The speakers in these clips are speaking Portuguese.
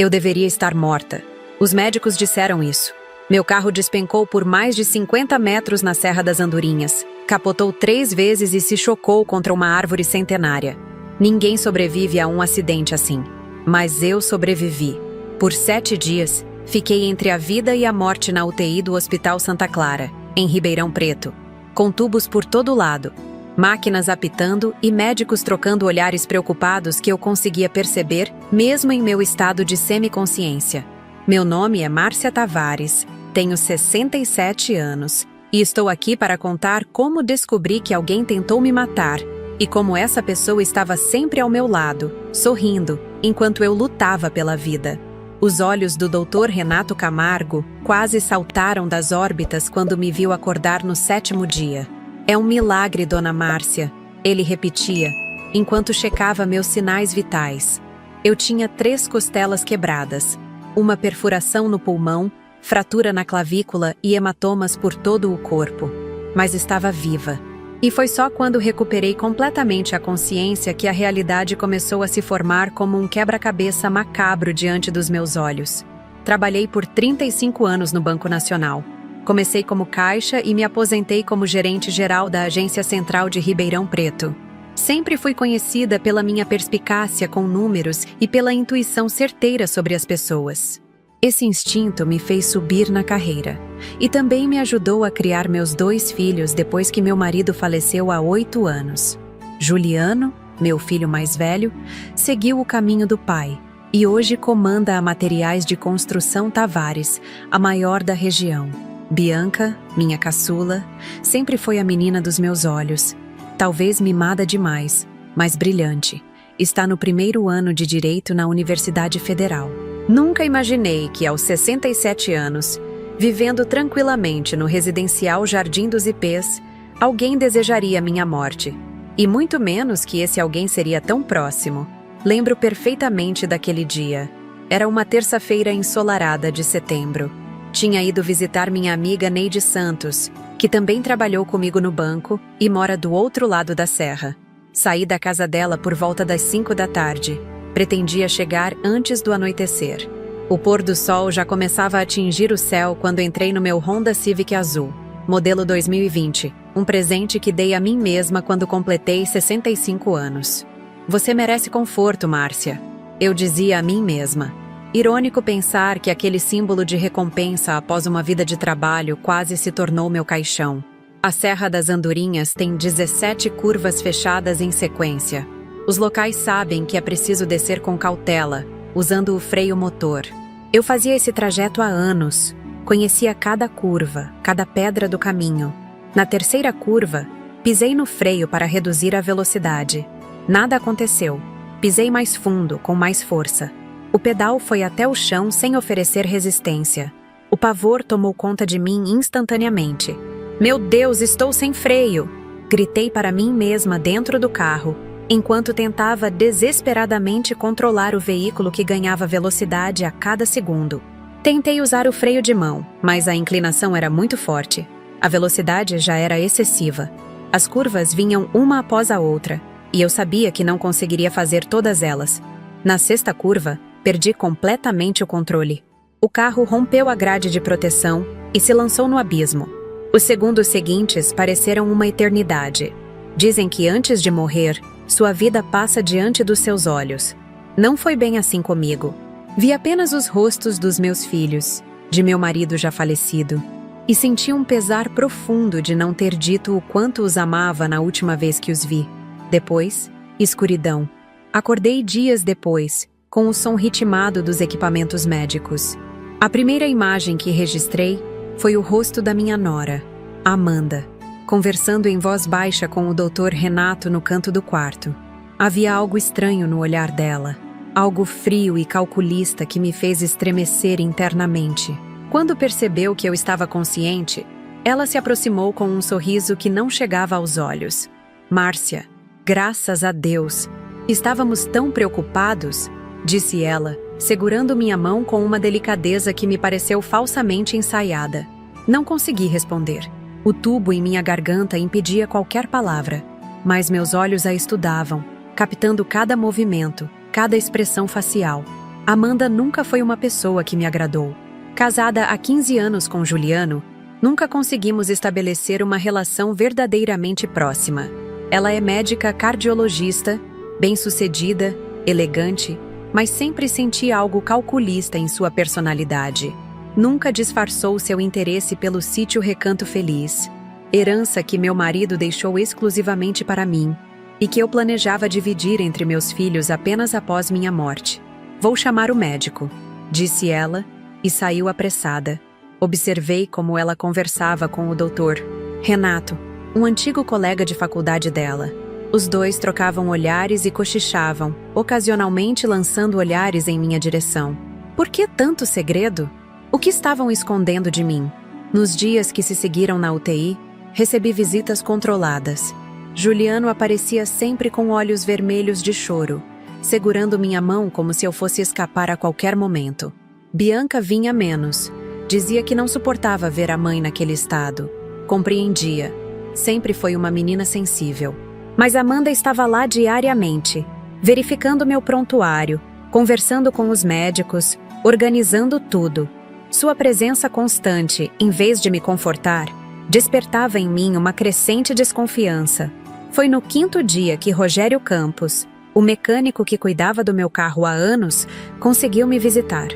Eu deveria estar morta. Os médicos disseram isso. Meu carro despencou por mais de 50 metros na Serra das Andorinhas, capotou 3 vezes e se chocou contra uma árvore centenária. Ninguém sobrevive a um acidente assim. Mas eu sobrevivi. Por 7 dias, fiquei entre a vida e a morte na UTI do Hospital Santa Clara, em Ribeirão Preto, com tubos por todo lado, máquinas apitando e médicos trocando olhares preocupados que eu conseguia perceber, mesmo em meu estado de semiconsciência. Meu nome é Márcia Tavares, tenho 67 anos e estou aqui para contar como descobri que alguém tentou me matar e como essa pessoa estava sempre ao meu lado, sorrindo, enquanto eu lutava pela vida. Os olhos do Dr. Renato Camargo quase saltaram das órbitas quando me viu acordar no 7º dia. É um milagre, dona Márcia, ele repetia, enquanto checava meus sinais vitais. Eu tinha 3 costelas quebradas, uma perfuração no pulmão, fratura na clavícula e hematomas por todo o corpo. Mas estava viva. E foi só quando recuperei completamente a consciência que a realidade começou a se formar como um quebra-cabeça macabro diante dos meus olhos. Trabalhei por 35 anos no Banco Nacional. Comecei como caixa e me aposentei como gerente-geral da Agência Central de Ribeirão Preto. Sempre fui conhecida pela minha perspicácia com números e pela intuição certeira sobre as pessoas. Esse instinto me fez subir na carreira e também me ajudou a criar meus 2 filhos depois que meu marido faleceu há 8 anos. Juliano, meu filho mais velho, seguiu o caminho do pai e hoje comanda a Materiais de Construção Tavares, a maior da região. Bianca, minha caçula, sempre foi a menina dos meus olhos. Talvez mimada demais, mas brilhante. Está no 1º ano de Direito na Universidade Federal. Nunca imaginei que, aos 67 anos, vivendo tranquilamente no residencial Jardim dos Ipês, alguém desejaria minha morte. E muito menos que esse alguém seria tão próximo. Lembro perfeitamente daquele dia. Era uma terça-feira ensolarada de setembro. Tinha ido visitar minha amiga Neide Santos, que também trabalhou comigo no banco e mora do outro lado da serra. Saí da casa dela por volta das 5 da tarde. Pretendia chegar antes do anoitecer. O pôr do sol já começava a atingir o céu quando entrei no meu Honda Civic azul, modelo 2020, um presente que dei a mim mesma quando completei 65 anos. Você merece conforto, Márcia, eu dizia a mim mesma. Irônico pensar que aquele símbolo de recompensa após uma vida de trabalho quase se tornou meu caixão. A Serra das Andorinhas tem 17 curvas fechadas em sequência. Os locais sabem que é preciso descer com cautela, usando o freio motor. Eu fazia esse trajeto há anos. Conhecia cada curva, cada pedra do caminho. Na 3ª curva, pisei no freio para reduzir a velocidade. Nada aconteceu. Pisei mais fundo, com mais força. O pedal foi até o chão sem oferecer resistência. O pavor tomou conta de mim instantaneamente. Meu Deus, estou sem freio! Gritei para mim mesma dentro do carro, enquanto tentava desesperadamente controlar o veículo que ganhava velocidade a cada segundo. Tentei usar o freio de mão, mas a inclinação era muito forte. A velocidade já era excessiva. As curvas vinham uma após a outra, e eu sabia que não conseguiria fazer todas elas. Na 6ª curva, perdi completamente o controle. O carro rompeu a grade de proteção e se lançou no abismo. Os segundos seguintes pareceram uma eternidade. Dizem que antes de morrer, sua vida passa diante dos seus olhos. Não foi bem assim comigo. Vi apenas os rostos dos meus filhos, de meu marido já falecido, e senti um pesar profundo de não ter dito o quanto os amava na última vez que os vi. Depois, escuridão. Acordei dias depois, com o som ritmado dos equipamentos médicos. A primeira imagem que registrei foi o rosto da minha nora, Amanda, conversando em voz baixa com o Dr. Renato no canto do quarto. Havia algo estranho no olhar dela, algo frio e calculista que me fez estremecer internamente. Quando percebeu que eu estava consciente, ela se aproximou com um sorriso que não chegava aos olhos. Márcia, graças a Deus, estávamos tão preocupados, disse ela, segurando minha mão com uma delicadeza que me pareceu falsamente ensaiada. Não consegui responder. O tubo em minha garganta impedia qualquer palavra, mas meus olhos a estudavam, captando cada movimento, cada expressão facial. Amanda nunca foi uma pessoa que me agradou. Casada há 15 anos com Juliano, nunca conseguimos estabelecer uma relação verdadeiramente próxima. Ela é médica cardiologista, bem-sucedida, elegante, mas sempre senti algo calculista em sua personalidade. Nunca disfarçou seu interesse pelo sítio Recanto Feliz, herança que meu marido deixou exclusivamente para mim e que eu planejava dividir entre meus filhos apenas após minha morte. Vou chamar o médico, disse ela, e saiu apressada. Observei como ela conversava com o doutor Renato, um antigo colega de faculdade dela. Os dois trocavam olhares e cochichavam, ocasionalmente lançando olhares em minha direção. Por que tanto segredo? O que estavam escondendo de mim? Nos dias que se seguiram na UTI, recebi visitas controladas. Juliano aparecia sempre com olhos vermelhos de choro, segurando minha mão como se eu fosse escapar a qualquer momento. Bianca vinha menos. Dizia que não suportava ver a mãe naquele estado. Compreendia. Sempre foi uma menina sensível. Mas Amanda estava lá diariamente, verificando meu prontuário, conversando com os médicos, organizando tudo. Sua presença constante, em vez de me confortar, despertava em mim uma crescente desconfiança. Foi no 5º dia que Rogério Campos, o mecânico que cuidava do meu carro há anos, conseguiu me visitar.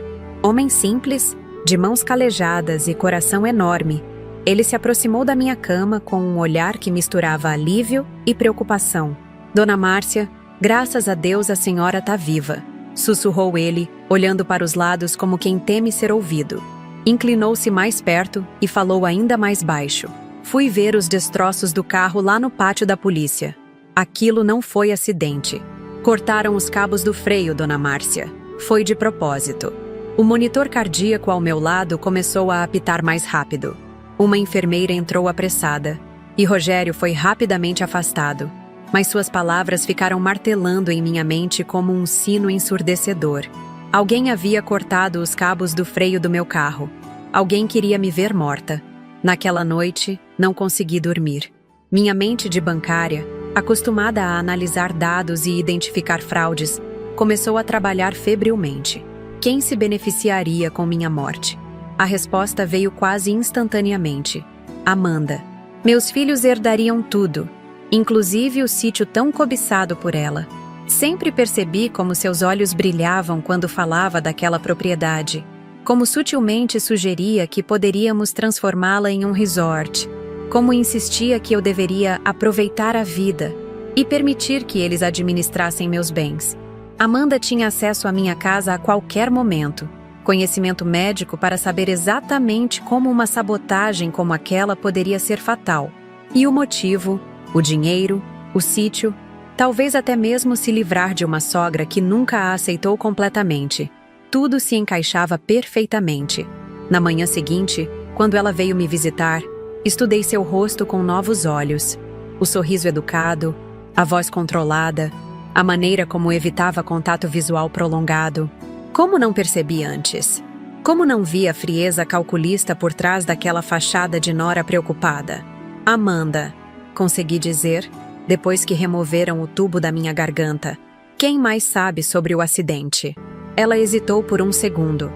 Homem simples, de mãos calejadas e coração enorme, ele se aproximou da minha cama com um olhar que misturava alívio e preocupação. Dona Márcia, graças a Deus a senhora tá viva, sussurrou ele, olhando para os lados como quem teme ser ouvido. Inclinou-se mais perto e falou ainda mais baixo. Fui ver os destroços do carro lá no pátio da polícia. Aquilo não foi acidente. Cortaram os cabos do freio, Dona Márcia. Foi de propósito. O monitor cardíaco ao meu lado começou a apitar mais rápido. Uma enfermeira entrou apressada, e Rogério foi rapidamente afastado, mas suas palavras ficaram martelando em minha mente como um sino ensurdecedor. Alguém havia cortado os cabos do freio do meu carro. Alguém queria me ver morta. Naquela noite, não consegui dormir. Minha mente de bancária, acostumada a analisar dados e identificar fraudes, começou a trabalhar febrilmente. Quem se beneficiaria com minha morte? A resposta veio quase instantaneamente. Amanda. Meus filhos herdariam tudo, inclusive o sítio tão cobiçado por ela. Sempre percebi como seus olhos brilhavam quando falava daquela propriedade, como sutilmente sugeria que poderíamos transformá-la em um resort, como insistia que eu deveria aproveitar a vida e permitir que eles administrassem meus bens. Amanda tinha acesso à minha casa a qualquer momento, conhecimento médico para saber exatamente como uma sabotagem como aquela poderia ser fatal. E o motivo, o dinheiro, o sítio, talvez até mesmo se livrar de uma sogra que nunca a aceitou completamente. Tudo se encaixava perfeitamente. Na manhã seguinte, quando ela veio me visitar, estudei seu rosto com novos olhos. O sorriso educado, a voz controlada, a maneira como evitava contato visual prolongado. Como não percebi antes? Como não vi a frieza calculista por trás daquela fachada de nora preocupada? Amanda, consegui dizer, depois que removeram o tubo da minha garganta. Quem mais sabe sobre o acidente? Ela hesitou por um segundo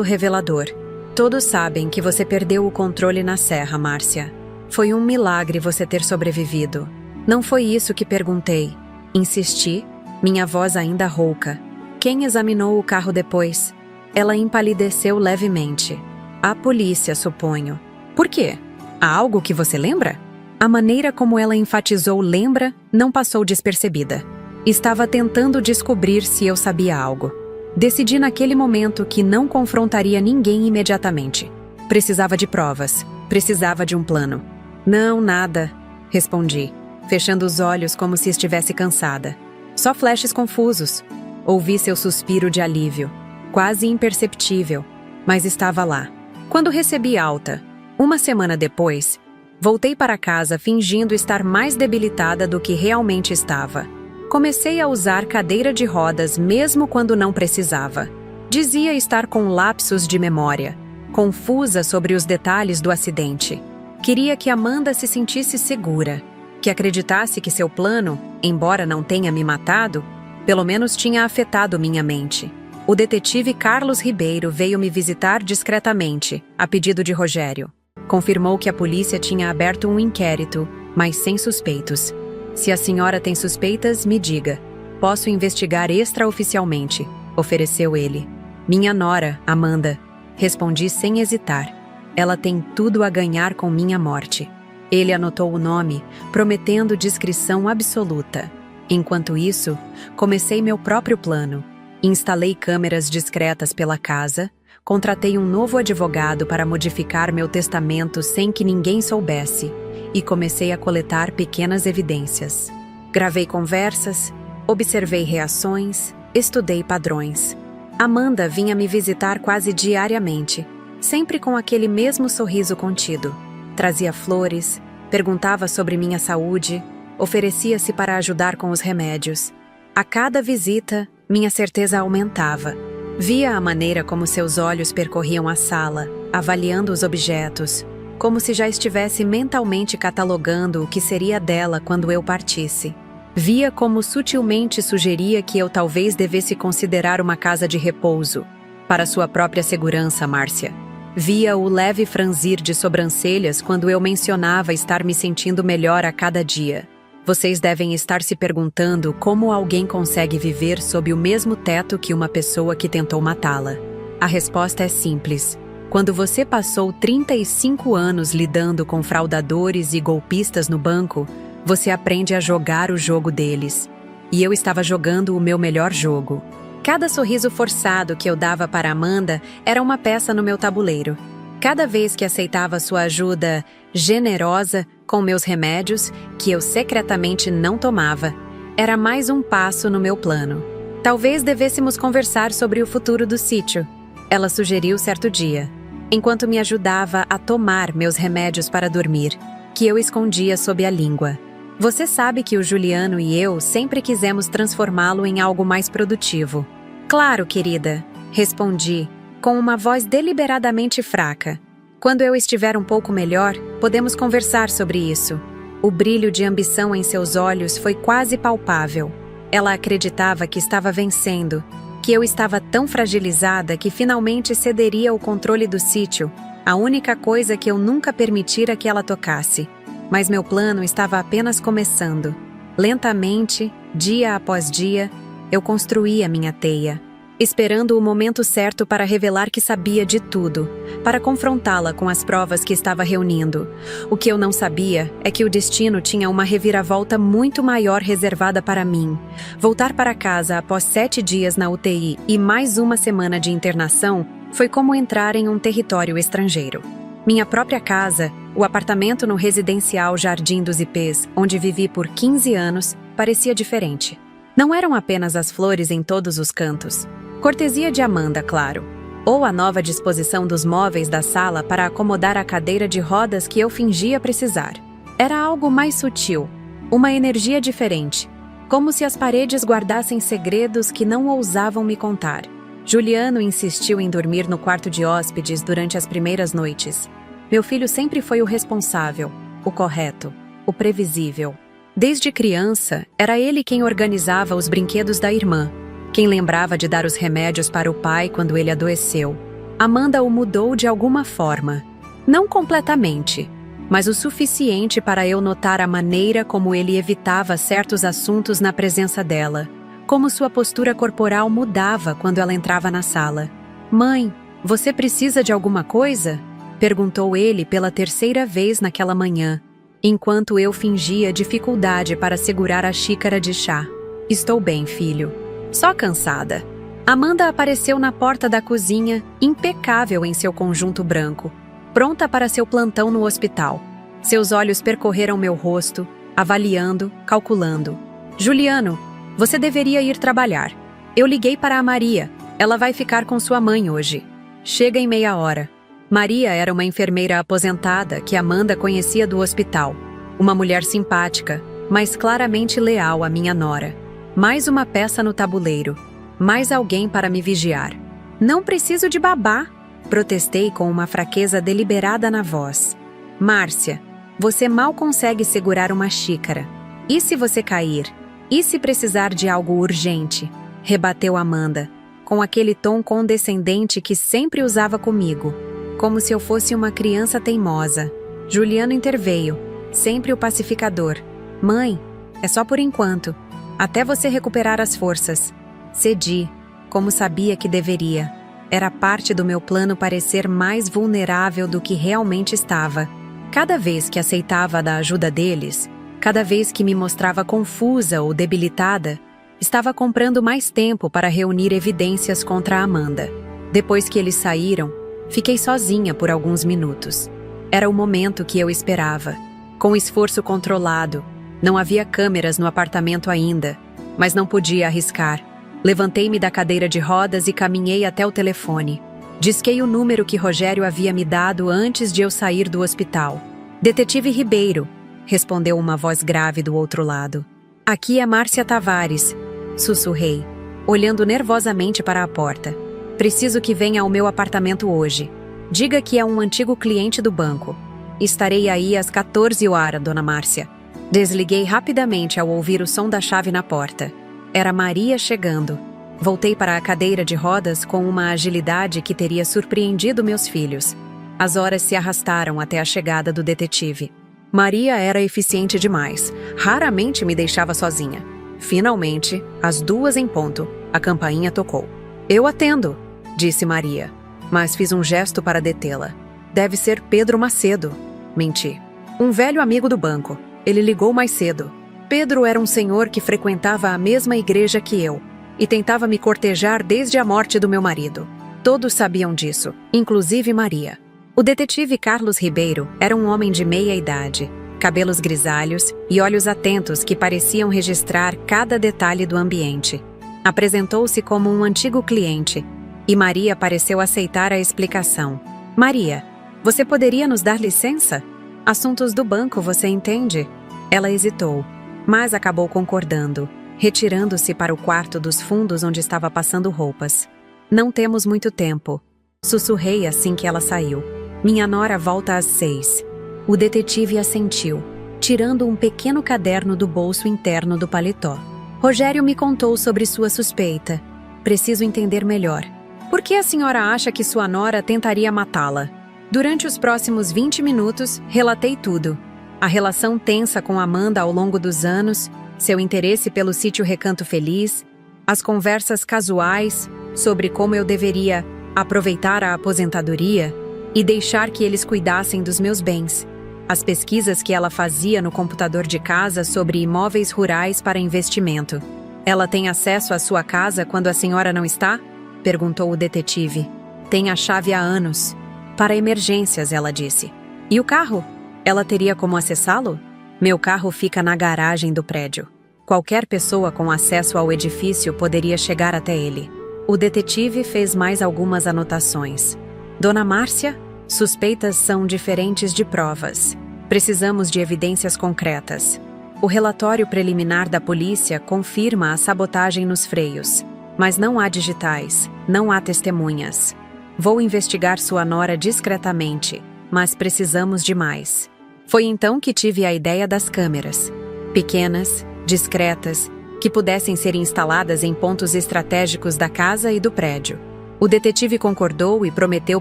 revelador. Todos sabem que você perdeu o controle na serra, Márcia. Foi um milagre você ter sobrevivido. Não foi isso que perguntei. Insisti, minha voz ainda rouca. Quem examinou o carro depois? Ela empalideceu levemente. A polícia, suponho. Por quê? Há algo que você lembra? A maneira como ela enfatizou lembra não passou despercebida. Estava tentando descobrir se eu sabia algo. Decidi naquele momento que não confrontaria ninguém imediatamente. Precisava de provas. Precisava de um plano. Não, nada, respondi, fechando os olhos como se estivesse cansada. Só flashes confusos. Ouvi seu suspiro de alívio, quase imperceptível, mas estava lá. Quando recebi alta, uma semana depois, voltei para casa fingindo estar mais debilitada do que realmente estava. Comecei a usar cadeira de rodas mesmo quando não precisava. Dizia estar com lapsos de memória, confusa sobre os detalhes do acidente. Queria que Amanda se sentisse segura, que acreditasse que seu plano, embora não tenha me matado, pelo menos tinha afetado minha mente. O detetive Carlos Ribeiro veio me visitar discretamente, a pedido de Rogério. Confirmou que a polícia tinha aberto um inquérito, mas sem suspeitos. Se a senhora tem suspeitas, me diga. Posso investigar extraoficialmente, ofereceu ele. Minha nora, Amanda. Respondi sem hesitar. Ela tem tudo a ganhar com minha morte. Ele anotou o nome, prometendo discrição absoluta. Enquanto isso, comecei meu próprio plano. Instalei câmeras discretas pela casa, contratei um novo advogado para modificar meu testamento sem que ninguém soubesse e comecei a coletar pequenas evidências. Gravei conversas, observei reações, estudei padrões. Amanda vinha me visitar quase diariamente, sempre com aquele mesmo sorriso contido. Trazia flores, perguntava sobre minha saúde, oferecia-se para ajudar com os remédios. A cada visita, minha certeza aumentava. Via a maneira como seus olhos percorriam a sala, avaliando os objetos, como se já estivesse mentalmente catalogando o que seria dela quando eu partisse. Via como sutilmente sugeria que eu talvez devesse considerar uma casa de repouso, para sua própria segurança, Márcia. Via o leve franzir de sobrancelhas quando eu mencionava estar me sentindo melhor a cada dia. Vocês devem estar se perguntando como alguém consegue viver sob o mesmo teto que uma pessoa que tentou matá-la. A resposta é simples. Quando você passou 35 anos lidando com fraudadores e golpistas no banco, você aprende a jogar o jogo deles. E eu estava jogando o meu melhor jogo. Cada sorriso forçado que eu dava para Amanda era uma peça no meu tabuleiro. Cada vez que aceitava sua ajuda generosa com meus remédios, que eu secretamente não tomava, era mais um passo no meu plano. Talvez devêssemos conversar sobre o futuro do sítio, ela sugeriu certo dia, enquanto me ajudava a tomar meus remédios para dormir, que eu escondia sob a língua. Você sabe que o Juliano e eu sempre quisemos transformá-lo em algo mais produtivo. Claro, querida, respondi, com uma voz deliberadamente fraca. Quando eu estiver um pouco melhor, podemos conversar sobre isso. O brilho de ambição em seus olhos foi quase palpável. Ela acreditava que estava vencendo, que eu estava tão fragilizada que finalmente cederia o controle do sítio, a única coisa que eu nunca permitira que ela tocasse. Mas meu plano estava apenas começando. Lentamente, dia após dia, eu construía minha teia, esperando o momento certo para revelar que sabia de tudo, para confrontá-la com as provas que estava reunindo. O que eu não sabia é que o destino tinha uma reviravolta muito maior reservada para mim. Voltar para casa após 7 dias na UTI e mais uma semana de internação foi como entrar em um território estrangeiro. Minha própria casa, o apartamento no residencial Jardim dos Ipês, onde vivi por 15 anos, parecia diferente. Não eram apenas as flores em todos os cantos. Cortesia de Amanda, claro. Ou a nova disposição dos móveis da sala para acomodar a cadeira de rodas que eu fingia precisar. Era algo mais sutil, uma energia diferente, como se as paredes guardassem segredos que não ousavam me contar. Juliano insistiu em dormir no quarto de hóspedes durante as primeiras noites. Meu filho sempre foi o responsável, o correto, o previsível. Desde criança, era ele quem organizava os brinquedos da irmã, quem lembrava de dar os remédios para o pai quando ele adoeceu. Amanda o mudou de alguma forma. Não completamente, mas o suficiente para eu notar a maneira como ele evitava certos assuntos na presença dela, como sua postura corporal mudava quando ela entrava na sala. "Mãe, você precisa de alguma coisa?" perguntou ele pela 3ª vez naquela manhã, enquanto eu fingia dificuldade para segurar a xícara de chá. "Estou bem, filho. Só cansada." Amanda apareceu na porta da cozinha, impecável em seu conjunto branco, pronta para seu plantão no hospital. Seus olhos percorreram meu rosto, avaliando, calculando. "Juliano, você deveria ir trabalhar. Eu liguei para a Maria. Ela vai ficar com sua mãe hoje. Chega em meia hora." Maria era uma enfermeira aposentada que Amanda conhecia do hospital. Uma mulher simpática, mas claramente leal à minha nora. Mais uma peça no tabuleiro. Mais alguém para me vigiar. "Não preciso de babá", protestei com uma fraqueza deliberada na voz. "Márcia, você mal consegue segurar uma xícara. E se você cair? E se precisar de algo urgente?" rebateu Amanda. com aquele tom condescendente que sempre usava comigo, como se eu fosse uma criança teimosa. Juliano interveio, sempre o pacificador. Mãe, é só por enquanto, até você recuperar as forças. Cedi, como sabia que deveria. Era parte do meu plano parecer mais vulnerável do que realmente estava. Cada vez que aceitava da ajuda deles, cada vez que me mostrava confusa ou debilitada, estava comprando mais tempo para reunir evidências contra a Amanda. Depois que eles saíram, fiquei sozinha por alguns minutos. Era o momento que eu esperava. Com esforço controlado, não havia câmeras no apartamento ainda, mas não podia arriscar. Levantei-me da cadeira de rodas e caminhei até o telefone. Disquei o número que Rogério havia me dado antes de eu sair do hospital. Detetive Ribeiro, respondeu uma voz grave do outro lado. Aqui é Márcia Tavares, sussurrei, olhando nervosamente para a porta. Preciso que venha ao meu apartamento hoje. Diga que é um antigo cliente do banco. Estarei aí às 14 horas, dona Márcia. Desliguei rapidamente ao ouvir o som da chave na porta. Era Maria chegando. Voltei para a cadeira de rodas com uma agilidade que teria surpreendido meus filhos. As horas se arrastaram até a chegada do detetive. Maria era eficiente demais. Raramente me deixava sozinha. Finalmente, às 2 em ponto, a campainha tocou. Eu atendo, disse Maria, mas fiz um gesto para detê-la. Deve ser Pedro Macedo. Menti. Um velho amigo do banco. Ele ligou mais cedo. Pedro era um senhor que frequentava a mesma igreja que eu e tentava me cortejar desde a morte do meu marido. Todos sabiam disso, inclusive Maria. O detetive Carlos Ribeiro era um homem de meia idade, cabelos grisalhos e olhos atentos que pareciam registrar cada detalhe do ambiente. Apresentou-se como um antigo cliente e Maria pareceu aceitar a explicação. Maria, você poderia nos dar licença? Assuntos do banco, você entende? Ela hesitou, mas acabou concordando, retirando-se para o quarto dos fundos onde estava passando roupas. Não temos muito tempo. Sussurrei assim que ela saiu. Minha nora volta às 6. O detetive assentiu, tirando um pequeno caderno do bolso interno do paletó. Rogério me contou sobre sua suspeita. Preciso entender melhor. Por que a senhora acha que sua nora tentaria matá-la? Durante os próximos 20 minutos, relatei tudo. A relação tensa com Amanda ao longo dos anos, seu interesse pelo sítio Recanto Feliz, as conversas casuais sobre como eu deveria aproveitar a aposentadoria e deixar que eles cuidassem dos meus bens, as pesquisas que ela fazia no computador de casa sobre imóveis rurais para investimento. Ela tem acesso à sua casa quando a senhora não está? Perguntou o detetive. Tem a chave há anos. Para emergências, ela disse. E o carro? Ela teria como acessá-lo? Meu carro fica na garagem do prédio. Qualquer pessoa com acesso ao edifício poderia chegar até ele. O detetive fez mais algumas anotações. Dona Márcia, suspeitas são diferentes de provas. Precisamos de evidências concretas. O relatório preliminar da polícia confirma a sabotagem nos freios, mas não há digitais, não há testemunhas. Vou investigar sua nora discretamente, mas precisamos de mais. Foi então que tive a ideia das câmeras. Pequenas, discretas, que pudessem ser instaladas em pontos estratégicos da casa e do prédio. O detetive concordou e prometeu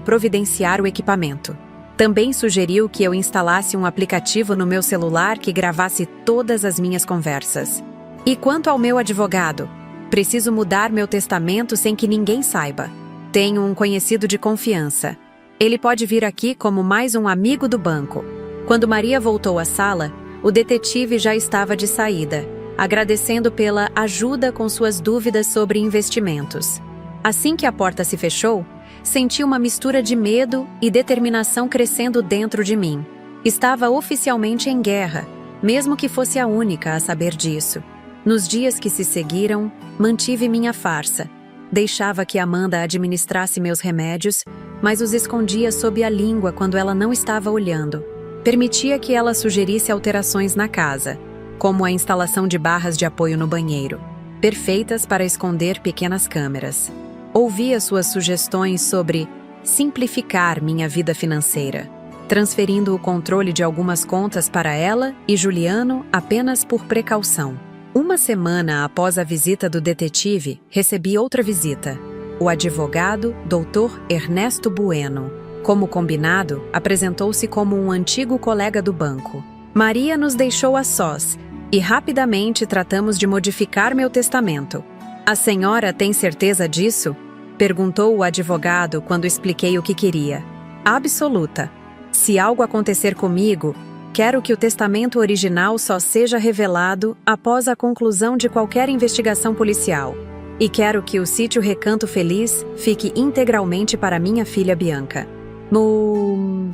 providenciar o equipamento. Também sugeriu que eu instalasse um aplicativo no meu celular que gravasse todas as minhas conversas. E quanto ao meu advogado? Preciso mudar meu testamento sem que ninguém saiba. Tenho um conhecido de confiança. Ele pode vir aqui como mais um amigo do banco. Quando Maria voltou à sala, o detetive já estava de saída, agradecendo pela ajuda com suas dúvidas sobre investimentos. Assim que a porta se fechou, senti uma mistura de medo e determinação crescendo dentro de mim. Estava oficialmente em guerra, mesmo que fosse a única a saber disso. Nos dias que se seguiram, mantive minha farsa. Deixava que Amanda administrasse meus remédios, mas os escondia sob a língua quando ela não estava olhando. Permitia que ela sugerisse alterações na casa, como a instalação de barras de apoio no banheiro, perfeitas para esconder pequenas câmeras. Ouvia suas sugestões sobre simplificar minha vida financeira, transferindo o controle de algumas contas para ela e Juliano apenas por precaução. Uma semana após a visita do detetive, recebi outra visita. o advogado Dr. Ernesto Bueno. Como combinado, apresentou-se como um antigo colega do banco. Maria nos deixou a sós e rapidamente tratamos de modificar meu testamento. A senhora tem certeza disso? Perguntou o advogado quando expliquei o que queria. Absoluta. Se algo acontecer comigo, quero que o testamento original só seja revelado após a conclusão de qualquer investigação policial. E quero que o sítio Recanto Feliz fique integralmente para minha filha Bianca.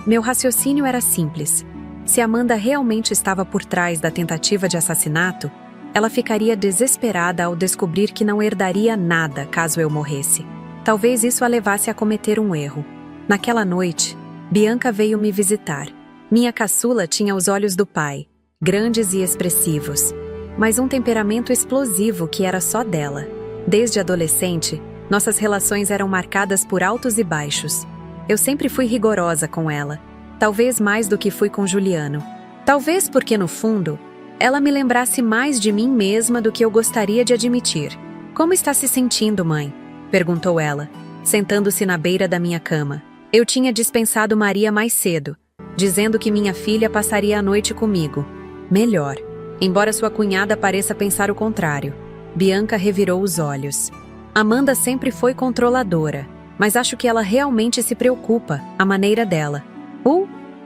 Meu raciocínio era simples. Se Amanda realmente estava por trás da tentativa de assassinato, ela ficaria desesperada ao descobrir que não herdaria nada caso eu morresse. Talvez isso a levasse a cometer um erro. Naquela noite, Bianca veio me visitar. Minha caçula tinha os olhos do pai, grandes e expressivos, mas um temperamento explosivo que era só dela. Desde adolescente, nossas relações eram marcadas por altos e baixos. Eu sempre fui rigorosa com ela, talvez mais do que fui com Juliano. Talvez porque, no fundo, ela me lembrasse mais de mim mesma do que eu gostaria de admitir. Como está se sentindo, mãe? Perguntou ela, sentando-se na beira da minha cama. Eu tinha dispensado Maria mais cedo, dizendo que minha filha passaria a noite comigo. Melhor, embora sua cunhada pareça pensar o contrário. Bianca revirou os olhos. Amanda sempre foi controladora, mas acho que ela realmente se preocupa, à maneira dela.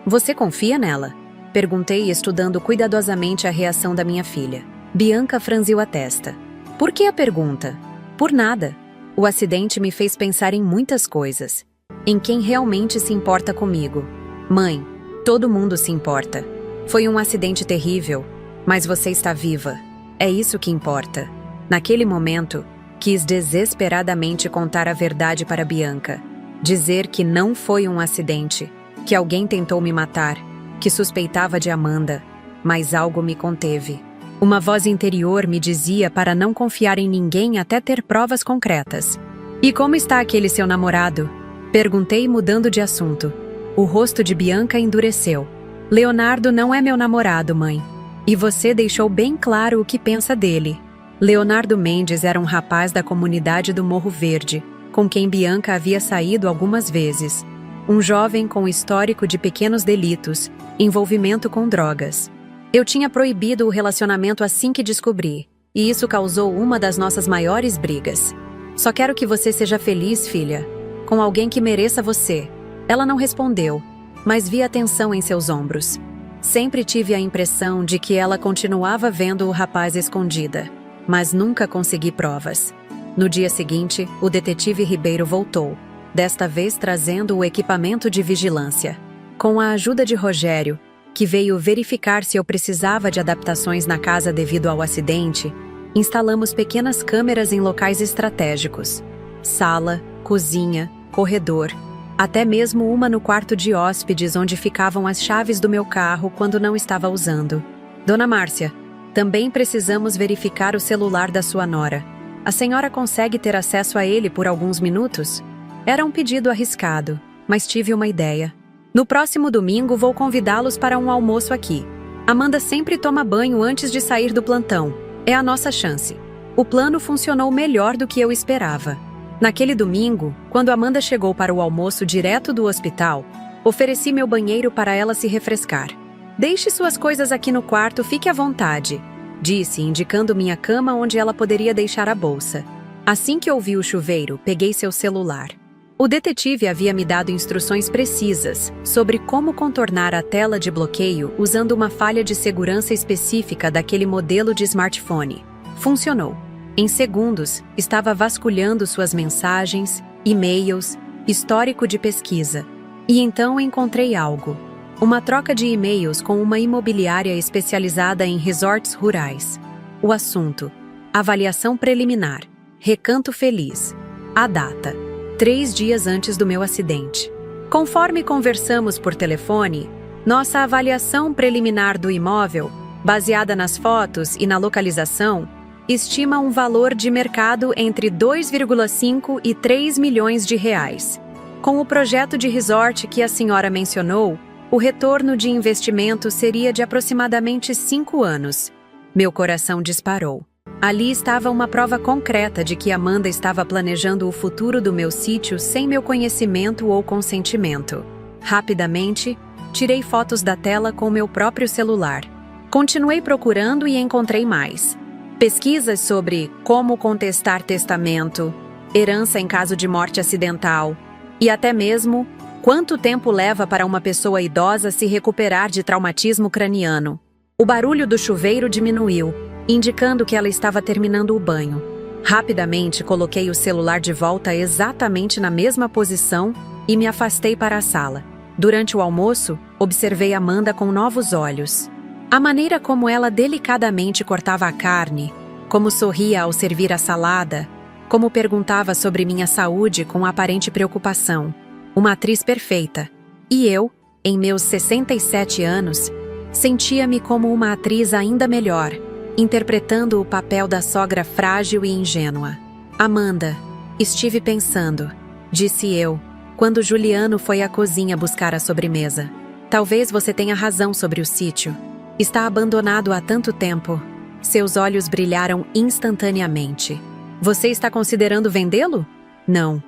Você confia nela? Perguntei, estudando cuidadosamente a reação da minha filha. Bianca franziu a testa. Por que a pergunta? Por nada. O acidente me fez pensar em muitas coisas. Em quem realmente se importa comigo. Mãe, todo mundo se importa. Foi um acidente terrível, mas você está viva. É isso que importa. Naquele momento, quis desesperadamente contar a verdade para Bianca. Dizer que não foi um acidente, que alguém tentou me matar, que suspeitava de Amanda, mas algo me conteve. Uma voz interior me dizia para não confiar em ninguém até ter provas concretas. E como está aquele seu namorado? Perguntei, mudando de assunto. O rosto de Bianca endureceu. Leonardo não é meu namorado, mãe. E você deixou bem claro o que pensa dele. Leonardo Mendes era um rapaz da comunidade do Morro Verde, com quem Bianca havia saído algumas vezes. Um jovem com histórico de pequenos delitos, envolvimento com drogas. Eu tinha proibido o relacionamento assim que descobri, e isso causou uma das nossas maiores brigas. Só quero que você seja feliz, filha, com alguém que mereça você. Ela não respondeu, mas vi a tensão em seus ombros. Sempre tive a impressão de que ela continuava vendo o rapaz escondida, mas nunca consegui provas. No dia seguinte, o detetive Ribeiro voltou, desta vez trazendo o equipamento de vigilância. Com a ajuda de Rogério, que veio verificar se eu precisava de adaptações na casa devido ao acidente, instalamos pequenas câmeras em locais estratégicos. Sala, cozinha, corredor, até mesmo uma no quarto de hóspedes onde ficavam as chaves do meu carro quando não estava usando. Dona Márcia, também precisamos verificar o celular da sua nora. A senhora consegue ter acesso a ele por alguns minutos? Era um pedido arriscado, mas tive uma ideia. No próximo domingo vou convidá-los para um almoço aqui. Amanda sempre toma banho antes de sair do plantão. É a nossa chance. O plano funcionou melhor do que eu esperava. Naquele domingo, quando Amanda chegou para o almoço direto do hospital, ofereci meu banheiro para ela se refrescar. Deixe suas coisas aqui no quarto, fique à vontade, disse, indicando minha cama onde ela poderia deixar a bolsa. Assim que ouvi o chuveiro, peguei seu celular. O detetive havia me dado instruções precisas sobre como contornar a tela de bloqueio usando uma falha de segurança específica daquele modelo de smartphone. Funcionou. Em segundos, estava vasculhando suas mensagens, e-mails, histórico de pesquisa. E então encontrei algo. Uma troca de e-mails com uma imobiliária especializada em resorts rurais. O assunto: avaliação preliminar. Recanto Feliz. A data: 3 dias antes do meu acidente. Conforme conversamos por telefone, nossa avaliação preliminar do imóvel, baseada nas fotos e na localização, estima um valor de mercado entre 2,5 e 3 milhões de reais. Com o projeto de resort que a senhora mencionou, o retorno de investimento seria de aproximadamente 5 anos. Meu coração disparou. Ali estava uma prova concreta de que Amanda estava planejando o futuro do meu sítio sem meu conhecimento ou consentimento. Rapidamente, tirei fotos da tela com meu próprio celular. Continuei procurando e encontrei mais. Pesquisas sobre como contestar testamento, herança em caso de morte acidental e até mesmo quanto tempo leva para uma pessoa idosa se recuperar de traumatismo craniano. O barulho do chuveiro diminuiu, indicando que ela estava terminando o banho. Rapidamente coloquei o celular de volta exatamente na mesma posição e me afastei para a sala. Durante o almoço, observei Amanda com novos olhos. A maneira como ela delicadamente cortava a carne, como sorria ao servir a salada, como perguntava sobre minha saúde com aparente preocupação. Uma atriz perfeita. E eu, em meus 67 anos, sentia-me como uma atriz ainda melhor, interpretando o papel da sogra frágil e ingênua. Amanda, estive pensando, disse eu, quando Juliano foi à cozinha buscar a sobremesa. Talvez você tenha razão sobre o sítio. Está abandonado há tanto tempo. Seus olhos brilharam instantaneamente. Você está considerando vendê-lo? Não.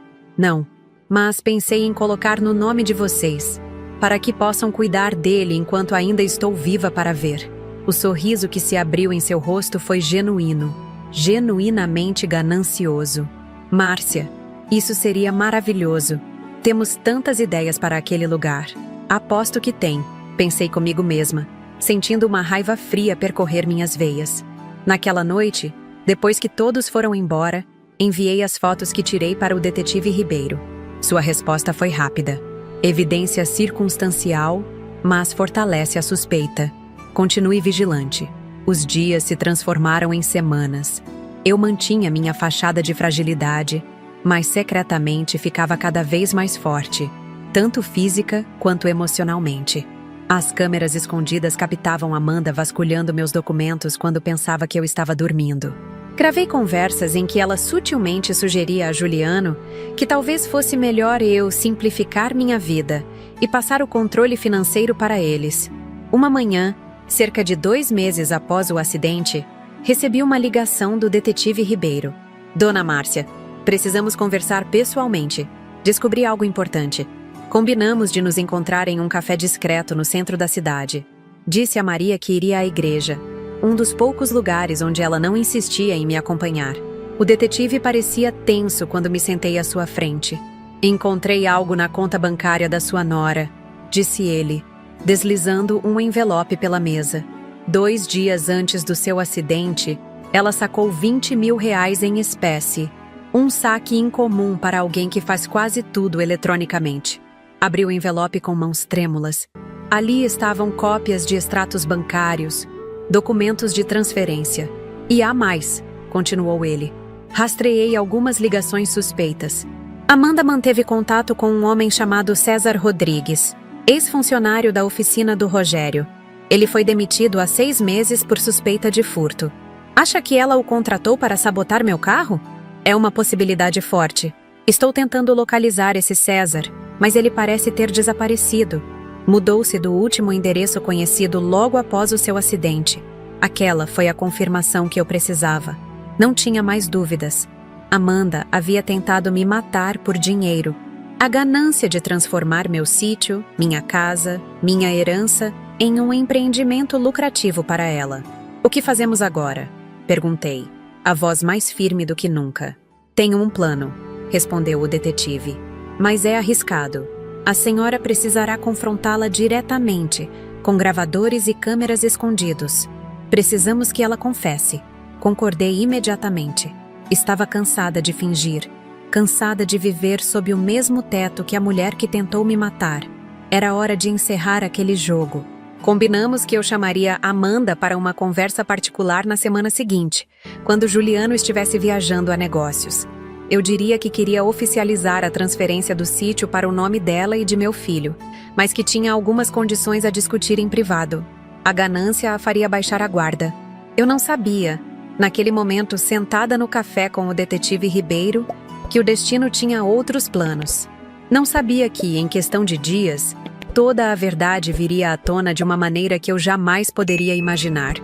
Mas pensei em colocar no nome de vocês, para que possam cuidar dele enquanto ainda estou viva para ver. O sorriso que se abriu em seu rosto foi genuíno, genuinamente ganancioso. Márcia, isso seria maravilhoso. Temos tantas ideias para aquele lugar. Aposto que tem, pensei comigo mesma, sentindo uma raiva fria percorrer minhas veias. Naquela noite, depois que todos foram embora, enviei as fotos que tirei para o detetive Ribeiro. Sua resposta foi rápida. Evidência circunstancial, mas fortalece a suspeita. Continue vigilante. Os dias se transformaram em semanas. Eu mantinha minha fachada de fragilidade, mas secretamente ficava cada vez mais forte, tanto física quanto emocionalmente. As câmeras escondidas captavam Amanda vasculhando meus documentos quando pensava que eu estava dormindo. Gravei conversas em que ela sutilmente sugeria a Juliano que talvez fosse melhor eu simplificar minha vida e passar o controle financeiro para eles. Uma manhã, cerca de 2 meses após o acidente, recebi uma ligação do detetive Ribeiro. Dona Márcia, precisamos conversar pessoalmente. Descobri algo importante. Combinamos de nos encontrar em um café discreto no centro da cidade. Disse a Maria que iria à igreja, um dos poucos lugares onde ela não insistia em me acompanhar. O detetive parecia tenso quando me sentei à sua frente. Encontrei algo na conta bancária da sua nora, disse ele, deslizando um envelope pela mesa. 2 dias antes do seu acidente, ela sacou R$20 mil em espécie. Um saque incomum para alguém que faz quase tudo eletronicamente. Abri o envelope com mãos trêmulas. Ali estavam cópias de extratos bancários, documentos de transferência. E há mais, continuou ele. Rastreei algumas ligações suspeitas. Amanda manteve contato com um homem chamado César Rodrigues, ex-funcionário da oficina do Rogério. Ele foi demitido há 6 meses por suspeita de furto. Acha que ela o contratou para sabotar meu carro? É uma possibilidade forte. Estou tentando localizar esse César, mas ele parece ter desaparecido. Mudou-se do último endereço conhecido logo após o seu acidente. Aquela foi a confirmação que eu precisava. Não tinha mais dúvidas. Amanda havia tentado me matar por dinheiro. A ganância de transformar meu sítio, minha casa, minha herança, em um empreendimento lucrativo para ela. O que fazemos agora? Perguntei, a voz mais firme do que nunca. Tenho um plano, respondeu o detetive. Mas é arriscado. A senhora precisará confrontá-la diretamente, com gravadores e câmeras escondidos. Precisamos que ela confesse. Concordei imediatamente. Estava cansada de fingir, cansada de viver sob o mesmo teto que a mulher que tentou me matar. Era hora de encerrar aquele jogo. Combinamos que eu chamaria Amanda para uma conversa particular na semana seguinte, quando Juliano estivesse viajando a negócios. Eu diria que queria oficializar a transferência do sítio para o nome dela e de meu filho, mas que tinha algumas condições a discutir em privado. A ganância a faria baixar a guarda. Eu não sabia, naquele momento sentada no café com o detetive Ribeiro, que o destino tinha outros planos. Não sabia que, em questão de dias, toda a verdade viria à tona de uma maneira que eu jamais poderia imaginar.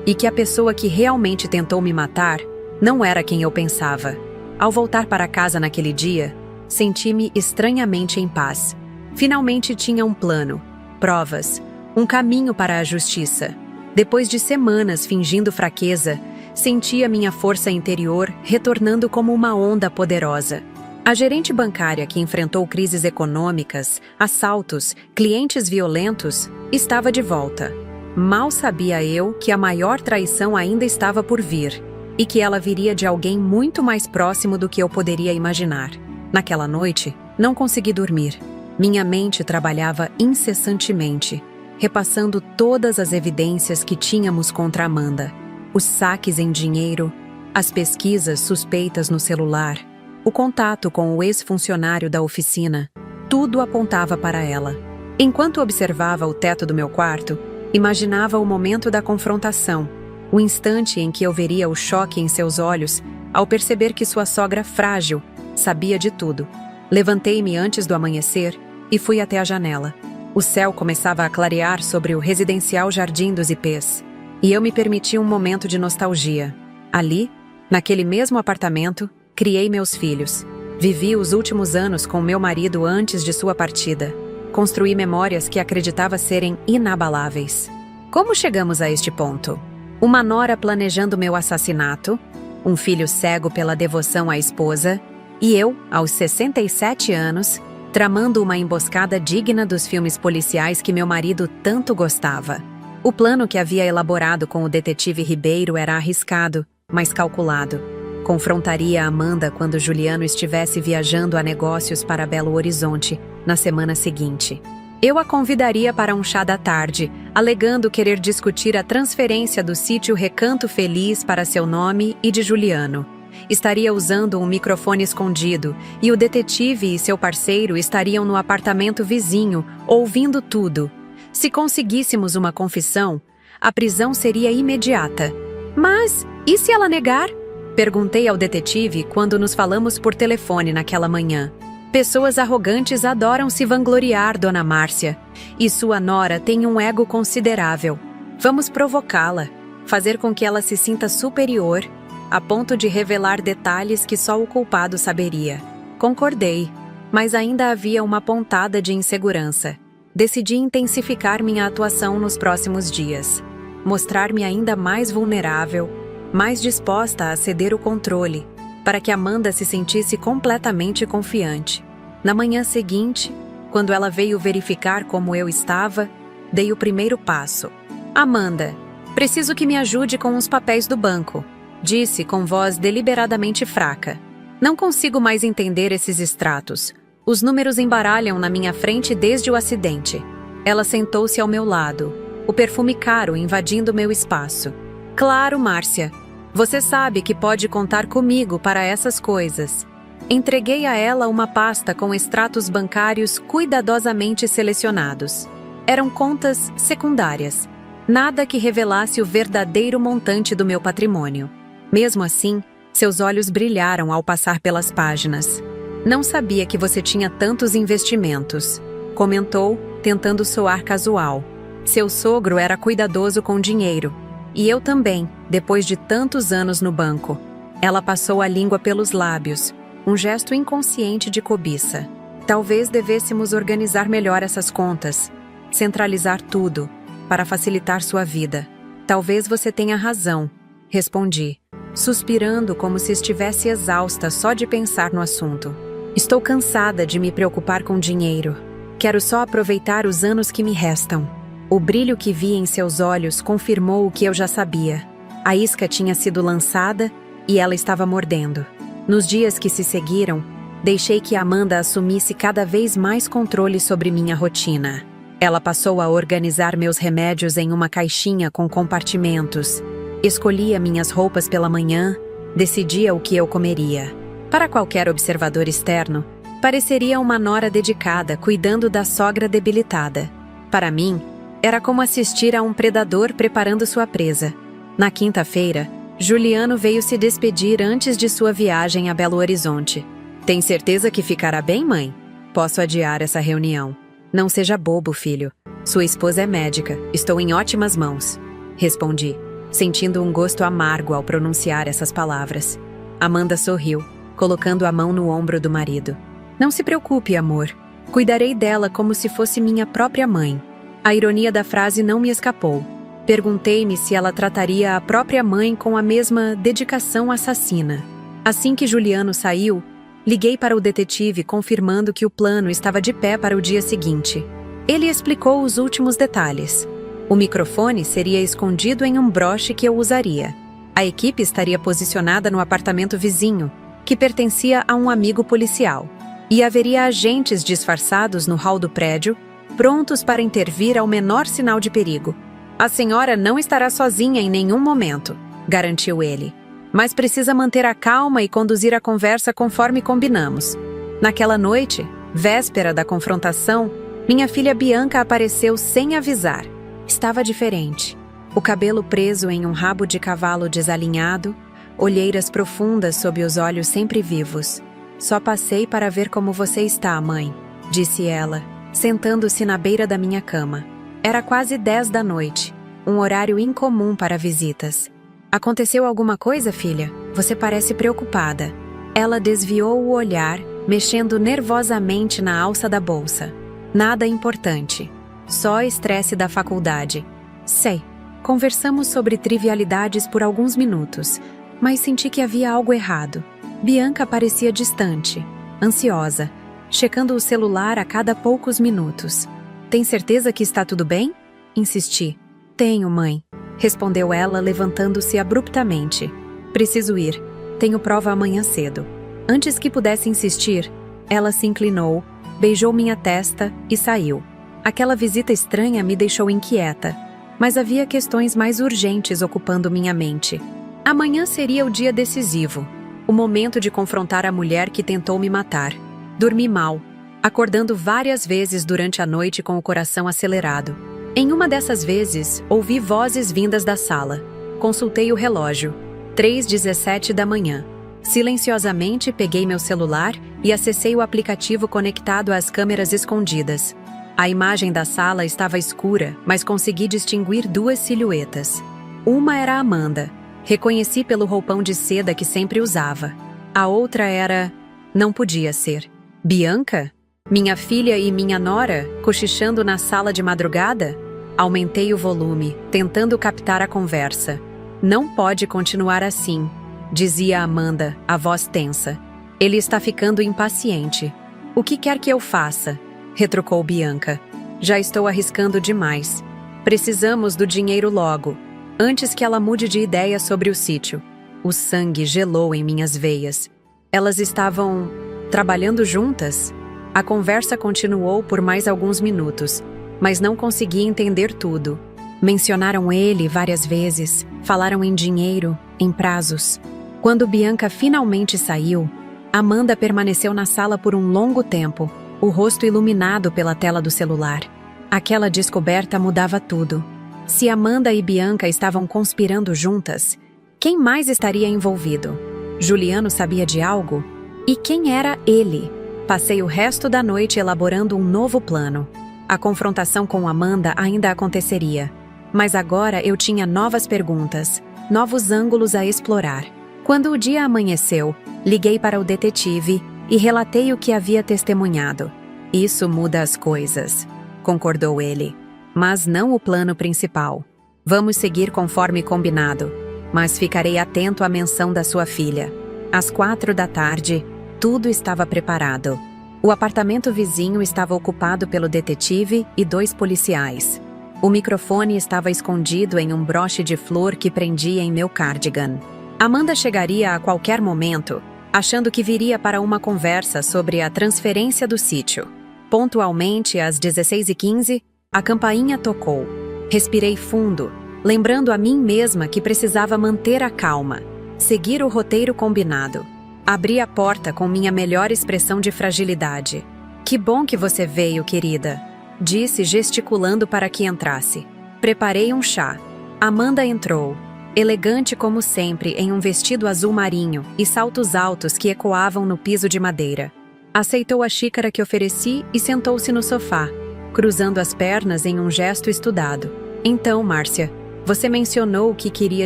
e que a pessoa que realmente tentou me matar não era quem eu pensava. Ao voltar para casa naquele dia, senti-me estranhamente em paz. Finalmente tinha um plano, provas, um caminho para a justiça. Depois de semanas fingindo fraqueza, sentia minha força interior retornando como uma onda poderosa. A gerente bancária que enfrentou crises econômicas, assaltos, clientes violentos, estava de volta. Mal sabia eu que a maior traição ainda estava por vir, e que ela viria de alguém muito mais próximo do que eu poderia imaginar. Naquela noite, não consegui dormir. Minha mente trabalhava incessantemente, repassando todas as evidências que tínhamos contra Amanda. Os saques em dinheiro, as pesquisas suspeitas no celular, o contato com o ex-funcionário da oficina, tudo apontava para ela. Enquanto observava o teto do meu quarto, imaginava o momento da confrontação, o instante em que eu veria o choque em seus olhos ao perceber que sua sogra frágil sabia de tudo. Levantei-me antes do amanhecer e fui até a janela. O céu começava a clarear sobre o residencial Jardim dos Ipês, e eu me permiti um momento de nostalgia. Ali, naquele mesmo apartamento, criei meus filhos. Vivi os últimos anos com meu marido antes de sua partida. Construí memórias que acreditava serem inabaláveis. Como chegamos a este ponto? Uma nora planejando meu assassinato, um filho cego pela devoção à esposa, e eu, aos 67 anos, tramando uma emboscada digna dos filmes policiais que meu marido tanto gostava. O plano que havia elaborado com o detetive Ribeiro era arriscado, mas calculado. Confrontaria Amanda quando Juliano estivesse viajando a negócios para Belo Horizonte, na semana seguinte. Eu a convidaria para um chá da tarde, alegando querer discutir a transferência do sítio Recanto Feliz para seu nome e de Juliano. Estaria usando um microfone escondido, e o detetive e seu parceiro estariam no apartamento vizinho, ouvindo tudo. Se conseguíssemos uma confissão, a prisão seria imediata. Mas, e se ela negar? Perguntei ao detetive quando nos falamos por telefone naquela manhã. Pessoas arrogantes adoram se vangloriar, Dona Márcia, e sua nora tem um ego considerável. Vamos provocá-la, fazer com que ela se sinta superior, a ponto de revelar detalhes que só o culpado saberia. Concordei, mas ainda havia uma pontada de insegurança. Decidi intensificar minha atuação nos próximos dias. Mostrar-me ainda mais vulnerável, mais disposta a ceder o controle, para que Amanda se sentisse completamente confiante. Na manhã seguinte, quando ela veio verificar como eu estava, dei o primeiro passo. Amanda, preciso que me ajude com os papéis do banco, disse com voz deliberadamente fraca. Não consigo mais entender esses extratos. Os números embaralham na minha frente desde o acidente. Ela sentou-se ao meu lado, o perfume caro invadindo meu espaço. Claro, Márcia. Você sabe que pode contar comigo para essas coisas. Entreguei a ela uma pasta com extratos bancários cuidadosamente selecionados. Eram contas secundárias. Nada que revelasse o verdadeiro montante do meu patrimônio. Mesmo assim, seus olhos brilharam ao passar pelas páginas. Não sabia que você tinha tantos investimentos, comentou, tentando soar casual. Seu sogro era cuidadoso com dinheiro. E eu também, depois de tantos anos no banco. Ela passou a língua pelos lábios, um gesto inconsciente de cobiça. Talvez devêssemos organizar melhor essas contas, centralizar tudo, para facilitar sua vida. Talvez você tenha razão, respondi, suspirando como se estivesse exausta só de pensar no assunto. Estou cansada de me preocupar com dinheiro. Quero só aproveitar os anos que me restam. O brilho que vi em seus olhos confirmou o que eu já sabia. A isca tinha sido lançada e ela estava mordendo. Nos dias que se seguiram, deixei que Amanda assumisse cada vez mais controle sobre minha rotina. Ela passou a organizar meus remédios em uma caixinha com compartimentos. Escolhia minhas roupas pela manhã, decidia o que eu comeria. Para qualquer observador externo, pareceria uma nora dedicada cuidando da sogra debilitada. Para mim, era como assistir a um predador preparando sua presa. Na quinta-feira, Juliano veio se despedir antes de sua viagem a Belo Horizonte. Tem certeza que ficará bem, mãe? Posso adiar essa reunião. Não seja bobo, filho. Sua esposa é médica. Estou em ótimas mãos. Respondi. sentindo um gosto amargo ao pronunciar essas palavras. Amanda sorriu, colocando a mão no ombro do marido. Não se preocupe, amor. Cuidarei dela como se fosse minha própria mãe. A ironia da frase não me escapou. Perguntei-me se ela trataria a própria mãe com a mesma dedicação assassina. Assim que Juliano saiu, liguei para o detetive confirmando que o plano estava de pé para o dia seguinte. Ele explicou os últimos detalhes. O microfone seria escondido em um broche que eu usaria. A equipe estaria posicionada no apartamento vizinho, que pertencia a um amigo policial. E haveria agentes disfarçados no hall do prédio, prontos para intervir ao menor sinal de perigo. A senhora não estará sozinha em nenhum momento, garantiu ele. Mas precisa manter a calma e conduzir a conversa conforme combinamos. Naquela noite, véspera da confrontação, minha filha Bianca apareceu sem avisar. Estava diferente. O cabelo preso em um rabo de cavalo desalinhado, olheiras profundas sob os olhos sempre vivos. Só passei para ver como você está, mãe, disse ela, sentando-se na beira da minha cama. Era quase 10 da noite, um horário incomum para visitas. Aconteceu alguma coisa, filha? Você parece preocupada. Ela desviou o olhar, mexendo nervosamente na alça da bolsa. Nada importante. Só estresse da faculdade. Sei. Conversamos sobre trivialidades por alguns minutos, mas senti que havia algo errado. Bianca parecia distante, ansiosa, checando o celular a cada poucos minutos. Tem certeza que está tudo bem? Insisti. Tenho, mãe, respondeu ela, levantando-se abruptamente. Preciso ir. Tenho prova amanhã cedo. Antes que pudesse insistir, ela se inclinou, beijou minha testa e saiu. Aquela visita estranha me deixou inquieta, mas havia questões mais urgentes ocupando minha mente. Amanhã seria o dia decisivo, o momento de confrontar a mulher que tentou me matar. Dormi mal, acordando várias vezes durante a noite com o coração acelerado. Em uma dessas vezes, ouvi vozes vindas da sala. Consultei o relógio. 3h17 da manhã. Silenciosamente peguei meu celular e acessei o aplicativo conectado às câmeras escondidas. A imagem da sala estava escura, mas consegui distinguir duas silhuetas. Uma era Amanda. Reconheci pelo roupão de seda que sempre usava. A outra era... Não podia ser. Bianca? Minha filha e minha nora, cochichando na sala de madrugada? Aumentei o volume, tentando captar a conversa. Não pode continuar assim, dizia Amanda, a voz tensa. Ele está ficando impaciente. O que quer que eu faça? Retrucou Bianca. Já estou arriscando demais. Precisamos do dinheiro logo, antes que ela mude de ideia sobre o sítio. O sangue gelou em minhas veias. Elas estavam trabalhando juntas? A conversa continuou por mais alguns minutos, mas não consegui entender tudo. Mencionaram ele várias vezes, falaram em dinheiro, em prazos. Quando Bianca finalmente saiu, Amanda permaneceu na sala por um longo tempo, o rosto iluminado pela tela do celular. Aquela descoberta mudava tudo. Se Amanda e Bianca estavam conspirando juntas, quem mais estaria envolvido? Juliano sabia de algo? E quem era ele? Passei o resto da noite elaborando um novo plano. A confrontação com Amanda ainda aconteceria, mas agora eu tinha novas perguntas, novos ângulos a explorar. Quando o dia amanheceu, liguei para o detetive e relatei o que havia testemunhado. Isso muda as coisas, concordou ele. Mas não o plano principal. Vamos seguir conforme combinado, mas ficarei atento à menção da sua filha. Às 4 da tarde, tudo estava preparado. O apartamento vizinho estava ocupado pelo detetive e 2 policiais. O microfone estava escondido em um broche de flor que prendia em meu cardigan. Amanda chegaria a qualquer momento, achando que viria para uma conversa sobre a transferência do sítio. Pontualmente, às 16h15, a campainha tocou. Respirei fundo, lembrando a mim mesma que precisava manter a calma, seguir o roteiro combinado. Abri a porta com minha melhor expressão de fragilidade. Que bom que você veio, querida, disse gesticulando para que entrasse. Preparei um chá. Amanda entrou, elegante como sempre em um vestido azul marinho e saltos altos que ecoavam no piso de madeira. Aceitou a xícara que ofereci e sentou-se no sofá, cruzando as pernas em um gesto estudado. Então, Márcia, Você mencionou que queria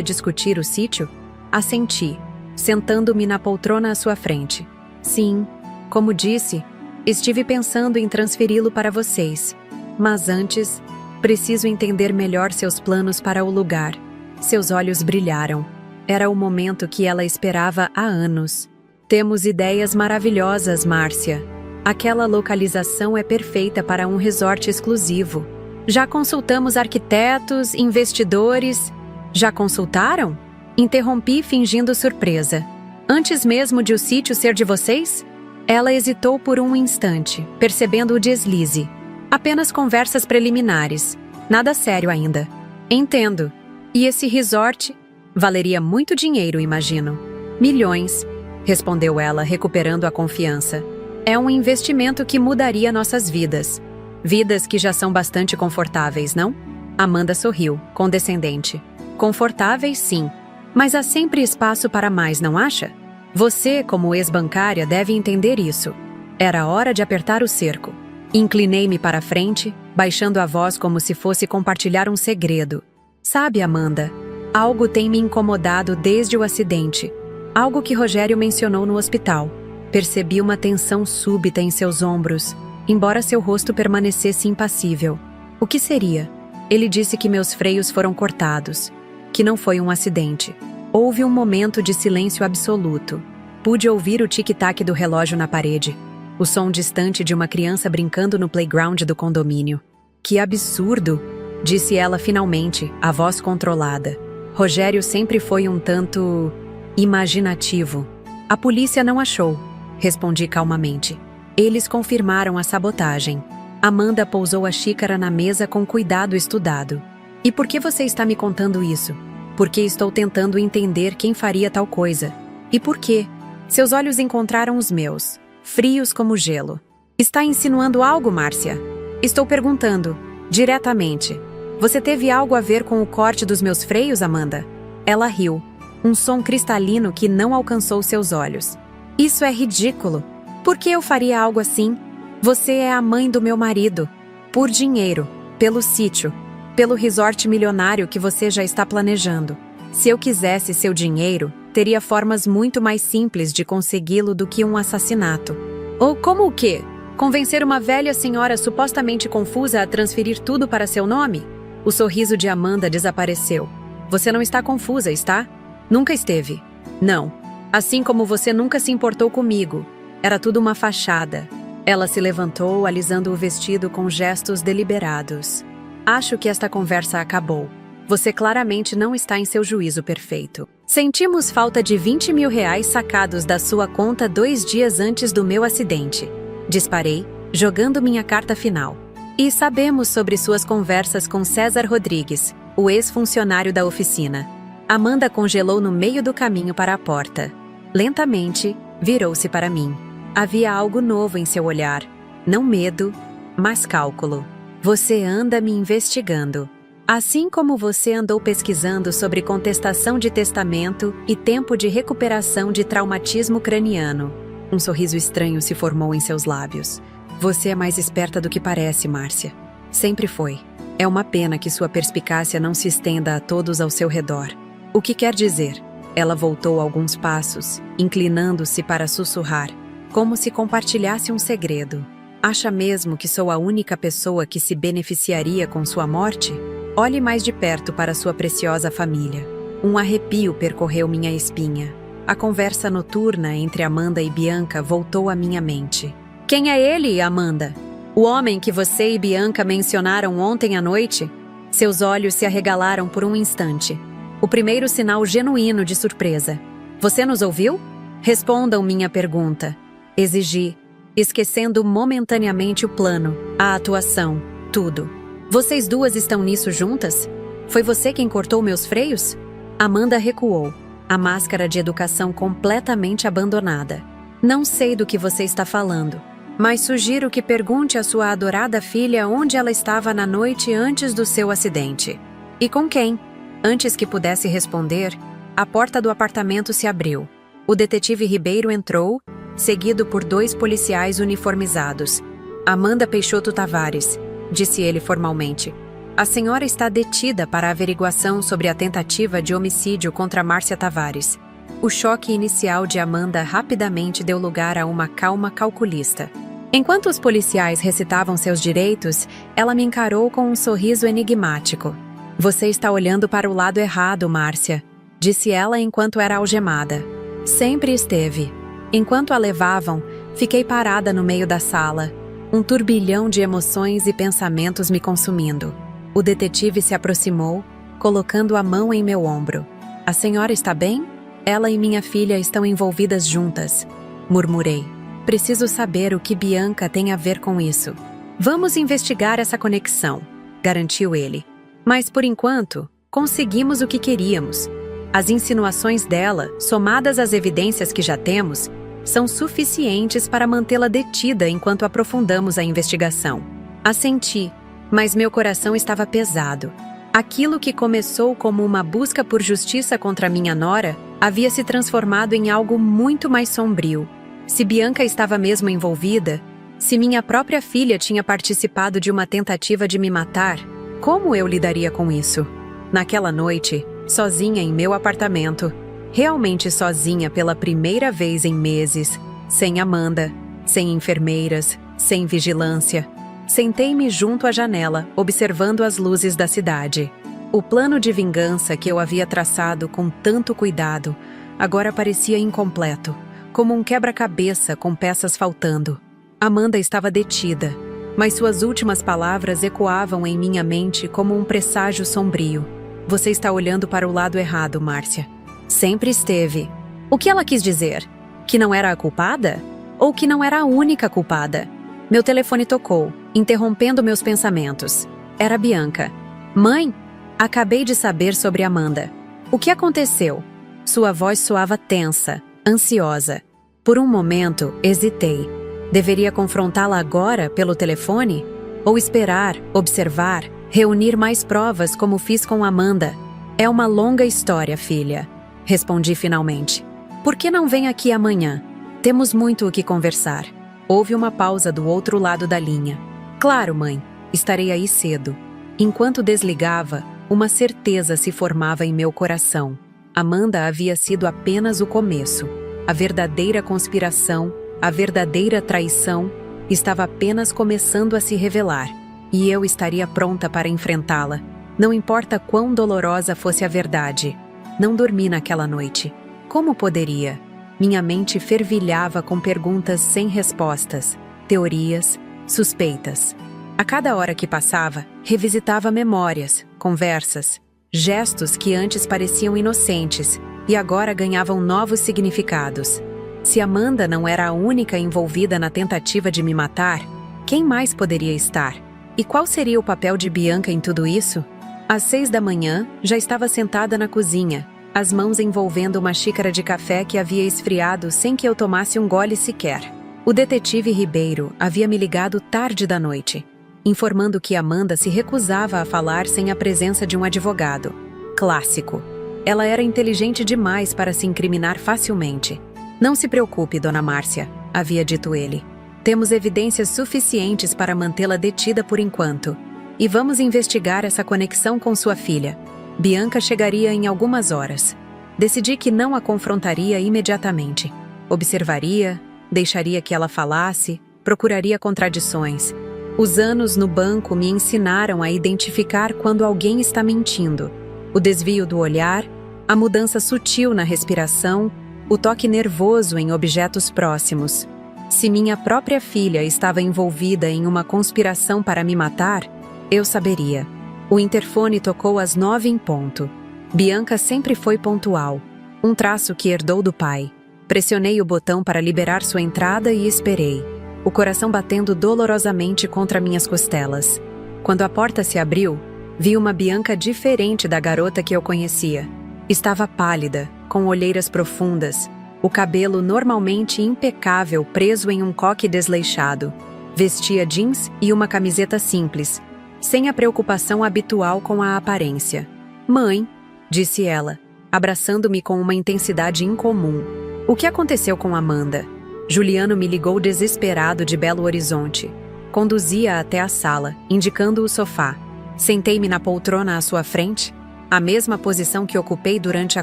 discutir o sítio? Assenti, sentando-me na poltrona à sua frente. Sim, como disse, estive pensando em transferi-lo para vocês. Mas antes, preciso entender melhor seus planos para o lugar. Seus olhos brilharam. Era o momento que ela esperava há anos. Temos ideias maravilhosas, Márcia. Aquela localização é perfeita para um resort exclusivo. Já consultamos arquitetos, investidores. Já consultaram? Interrompi fingindo surpresa. Antes mesmo de o sítio ser de vocês? Ela hesitou por um instante, percebendo o deslize. Apenas conversas preliminares. Nada sério ainda. Entendo. E esse resort? Valeria muito dinheiro, imagino. Milhões, respondeu ela, recuperando a confiança. É um investimento que mudaria nossas vidas. Vidas que já são bastante confortáveis, não? Amanda sorriu, condescendente. Confortáveis, sim. Mas há sempre espaço para mais, não acha? Você, como ex-bancária, deve entender isso. Era hora de apertar o cerco. Inclinei-me para a frente, baixando a voz como se fosse compartilhar um segredo. Sabe, Amanda, algo tem me incomodado desde o acidente. Algo que Rogério mencionou no hospital. Percebi uma tensão súbita em seus ombros, embora seu rosto permanecesse impassível. O que seria? Ele disse que meus freios foram cortados, que não foi um acidente. Houve um momento de silêncio absoluto. Pude ouvir o tic-tac do relógio na parede, o som distante de uma criança brincando no playground do condomínio. Que absurdo! Disse ela finalmente, a voz controlada. Rogério sempre foi um tanto imaginativo. A polícia não achou, respondi calmamente. Eles confirmaram a sabotagem. Amanda pousou a xícara na mesa com cuidado estudado. E por que você está me contando isso? Porque estou tentando entender quem faria tal coisa. E por quê? Seus olhos encontraram os meus, frios como gelo. Está insinuando algo, Márcia? Estou perguntando, diretamente. Você teve algo a ver com o corte dos meus freios, Amanda? Ela riu, um som cristalino que não alcançou seus olhos. Isso é ridículo. Por que eu faria algo assim? Você é a mãe do meu marido. Por dinheiro, pelo sítio, pelo resort milionário que você já está planejando. Se eu quisesse seu dinheiro, teria formas muito mais simples de consegui-lo do que um assassinato. Ou como o quê? Convencer uma velha senhora supostamente confusa a transferir tudo para seu nome? O sorriso de Amanda desapareceu. Você não está confusa, está? Nunca esteve. Não. Assim como você nunca se importou comigo. Era tudo uma fachada. Ela se levantou, alisando o vestido com gestos deliberados. Acho que esta conversa acabou. Você claramente não está em seu juízo perfeito. Sentimos falta de 20 mil reais sacados da sua conta 2 dias antes do meu acidente. Disparei, jogando minha carta final. E sabemos sobre suas conversas com César Rodrigues, o ex-funcionário da oficina. Amanda congelou no meio do caminho para a porta. Lentamente, virou-se para mim. Havia algo novo em seu olhar. Não medo, mas cálculo. Você anda me investigando. Assim como você andou pesquisando sobre contestação de testamento e tempo de recuperação de traumatismo craniano. Um sorriso estranho se formou em seus lábios. Você é mais esperta do que parece, Márcia. Sempre foi. É uma pena que sua perspicácia não se estenda a todos ao seu redor. O que quer dizer? Ela voltou alguns passos, inclinando-se para sussurrar, como se compartilhasse um segredo. Acha mesmo que sou a única pessoa que se beneficiaria com sua morte? Olhe mais de perto para sua preciosa família. Um arrepio percorreu minha espinha. A conversa noturna entre Amanda e Bianca voltou à minha mente. Quem é ele, Amanda? O homem que você e Bianca mencionaram ontem à noite? Seus olhos se arregalaram por um instante. O primeiro sinal genuíno de surpresa. Você nos ouviu? Respondam minha pergunta. Exigi, esquecendo momentaneamente o plano, a atuação, tudo. Vocês duas estão nisso juntas? Foi você quem cortou meus freios? Amanda recuou, a máscara de educação completamente abandonada. Não sei do que você está falando, mas sugiro que pergunte à sua adorada filha onde ela estava na noite antes do seu acidente. E com quem? Antes que pudesse responder, a porta do apartamento se abriu. O detetive Ribeiro entrou, seguido por 2 policiais uniformizados. Amanda Peixoto Tavares, disse ele formalmente. A senhora está detida para averiguação sobre a tentativa de homicídio contra Márcia Tavares. O choque inicial de Amanda rapidamente deu lugar a uma calma calculista. Enquanto os policiais recitavam seus direitos, ela me encarou com um sorriso enigmático. Você está olhando para o lado errado, Márcia, disse ela enquanto era algemada. Sempre esteve. Enquanto a levavam, fiquei parada no meio da sala, um turbilhão de emoções e pensamentos me consumindo. O detetive se aproximou, colocando a mão em meu ombro. A senhora está bem? Ela e minha filha estão envolvidas juntas, murmurei. Preciso saber o que Bianca tem a ver com isso. Vamos investigar essa conexão, garantiu ele. Mas, por enquanto, conseguimos o que queríamos. As insinuações dela, somadas às evidências que já temos, são suficientes para mantê-la detida enquanto aprofundamos a investigação. Assenti, mas meu coração estava pesado. Aquilo que começou como uma busca por justiça contra minha nora havia se transformado em algo muito mais sombrio. Se Bianca estava mesmo envolvida, se minha própria filha tinha participado de uma tentativa de me matar, como eu lidaria com isso? Naquela noite, sozinha em meu apartamento, realmente sozinha pela primeira vez em meses, sem Amanda, sem enfermeiras, sem vigilância, sentei-me junto à janela, observando as luzes da cidade. O plano de vingança que eu havia traçado com tanto cuidado agora parecia incompleto, como um quebra-cabeça com peças faltando. Amanda estava detida, mas suas últimas palavras ecoavam em minha mente como um presságio sombrio. Você está olhando para o lado errado, Márcia. Sempre esteve. O que ela quis dizer? Que não era a culpada? Ou que não era a única culpada? Meu telefone tocou, interrompendo meus pensamentos. Era Bianca. Mãe, acabei de saber sobre Amanda. O que aconteceu? Sua voz soava tensa, ansiosa. Por um momento, hesitei. Deveria confrontá-la agora pelo telefone? Ou esperar, observar, reunir mais provas como fiz com Amanda? É uma longa história, filha. Respondi finalmente. Por que não vem aqui amanhã? Temos muito o que conversar. Houve uma pausa do outro lado da linha. Claro, mãe, estarei aí cedo. Enquanto desligava, uma certeza se formava em meu coração. Amanda havia sido apenas o começo. A verdadeira conspiração, a verdadeira traição, estava apenas começando a se revelar. E eu estaria pronta para enfrentá-la. Não importa quão dolorosa fosse a verdade. Não dormi naquela noite. Como poderia? Minha mente fervilhava com perguntas sem respostas, teorias, suspeitas. A cada hora que passava, revisitava memórias, conversas, gestos que antes pareciam inocentes e agora ganhavam novos significados. Se Amanda não era a única envolvida na tentativa de me matar, quem mais poderia estar? E qual seria o papel de Bianca em tudo isso? Às 6 da manhã, já estava sentada na cozinha, as mãos envolvendo uma xícara de café que havia esfriado sem que eu tomasse um gole sequer. O detetive Ribeiro havia me ligado tarde da noite, informando que Amanda se recusava a falar sem a presença de um advogado. Clássico. Ela era inteligente demais para se incriminar facilmente. Não se preocupe, dona Márcia, havia dito ele. Temos evidências suficientes para mantê-la detida por enquanto. E vamos investigar essa conexão com sua filha. Bianca chegaria em algumas horas. Decidi que não a confrontaria imediatamente. Observaria, deixaria que ela falasse, procuraria contradições. Os anos no banco me ensinaram a identificar quando alguém está mentindo. O desvio do olhar, a mudança sutil na respiração, o toque nervoso em objetos próximos. Se minha própria filha estava envolvida em uma conspiração para me matar, eu saberia. O interfone tocou às 9 em ponto. Bianca sempre foi pontual, um traço que herdou do pai. Pressionei o botão para liberar sua entrada e esperei, o coração batendo dolorosamente contra minhas costelas. Quando a porta se abriu, vi uma Bianca diferente da garota que eu conhecia. Estava pálida, com olheiras profundas, o cabelo normalmente impecável preso em um coque desleixado. Vestia jeans e uma camiseta simples, sem a preocupação habitual com a aparência. Mãe, disse ela, abraçando-me com uma intensidade incomum. O que aconteceu com Amanda? Juliano me ligou desesperado de Belo Horizonte. Conduzia até a sala, indicando o sofá. Sentei-me na poltrona à sua frente, a mesma posição que ocupei durante a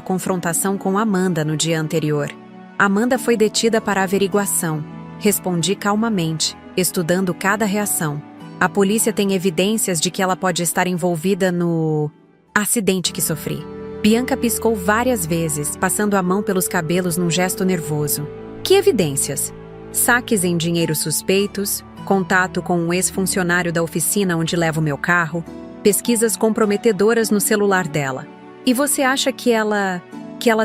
confrontação com Amanda no dia anterior. Amanda foi detida para averiguação. Respondi calmamente, estudando cada reação. A polícia tem evidências de que ela pode estar envolvida no acidente que sofri. Bianca piscou várias vezes, passando a mão pelos cabelos num gesto nervoso. Que evidências? Saques em dinheiro suspeitos, contato com um ex-funcionário da oficina onde levo meu carro, pesquisas comprometedoras no celular dela. E você acha que ela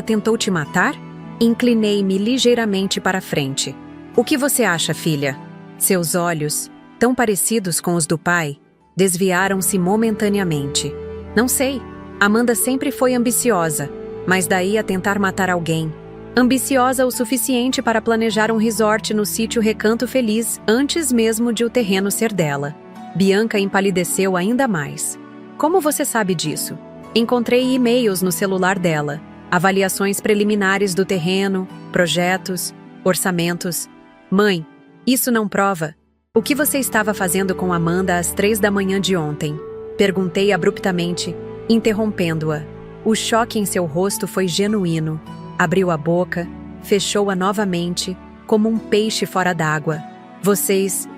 tentou te matar? Inclinei-me ligeiramente para frente. O que você acha, filha? Seus olhos, tão parecidos com os do pai, desviaram-se momentaneamente. Não sei. Amanda sempre foi ambiciosa, mas daí a tentar matar alguém. Ambiciosa o suficiente para planejar um resort no sítio Recanto Feliz antes mesmo de o terreno ser dela. Bianca empalideceu ainda mais. Como você sabe disso? Encontrei e-mails no celular dela, avaliações preliminares do terreno, projetos, orçamentos. Mãe, isso não prova. O que você estava fazendo com Amanda às 3 da manhã de ontem? Perguntei abruptamente, interrompendo-a. O choque em seu rosto foi genuíno. Abriu a boca, fechou-a novamente, como um peixe fora d'água. Vocês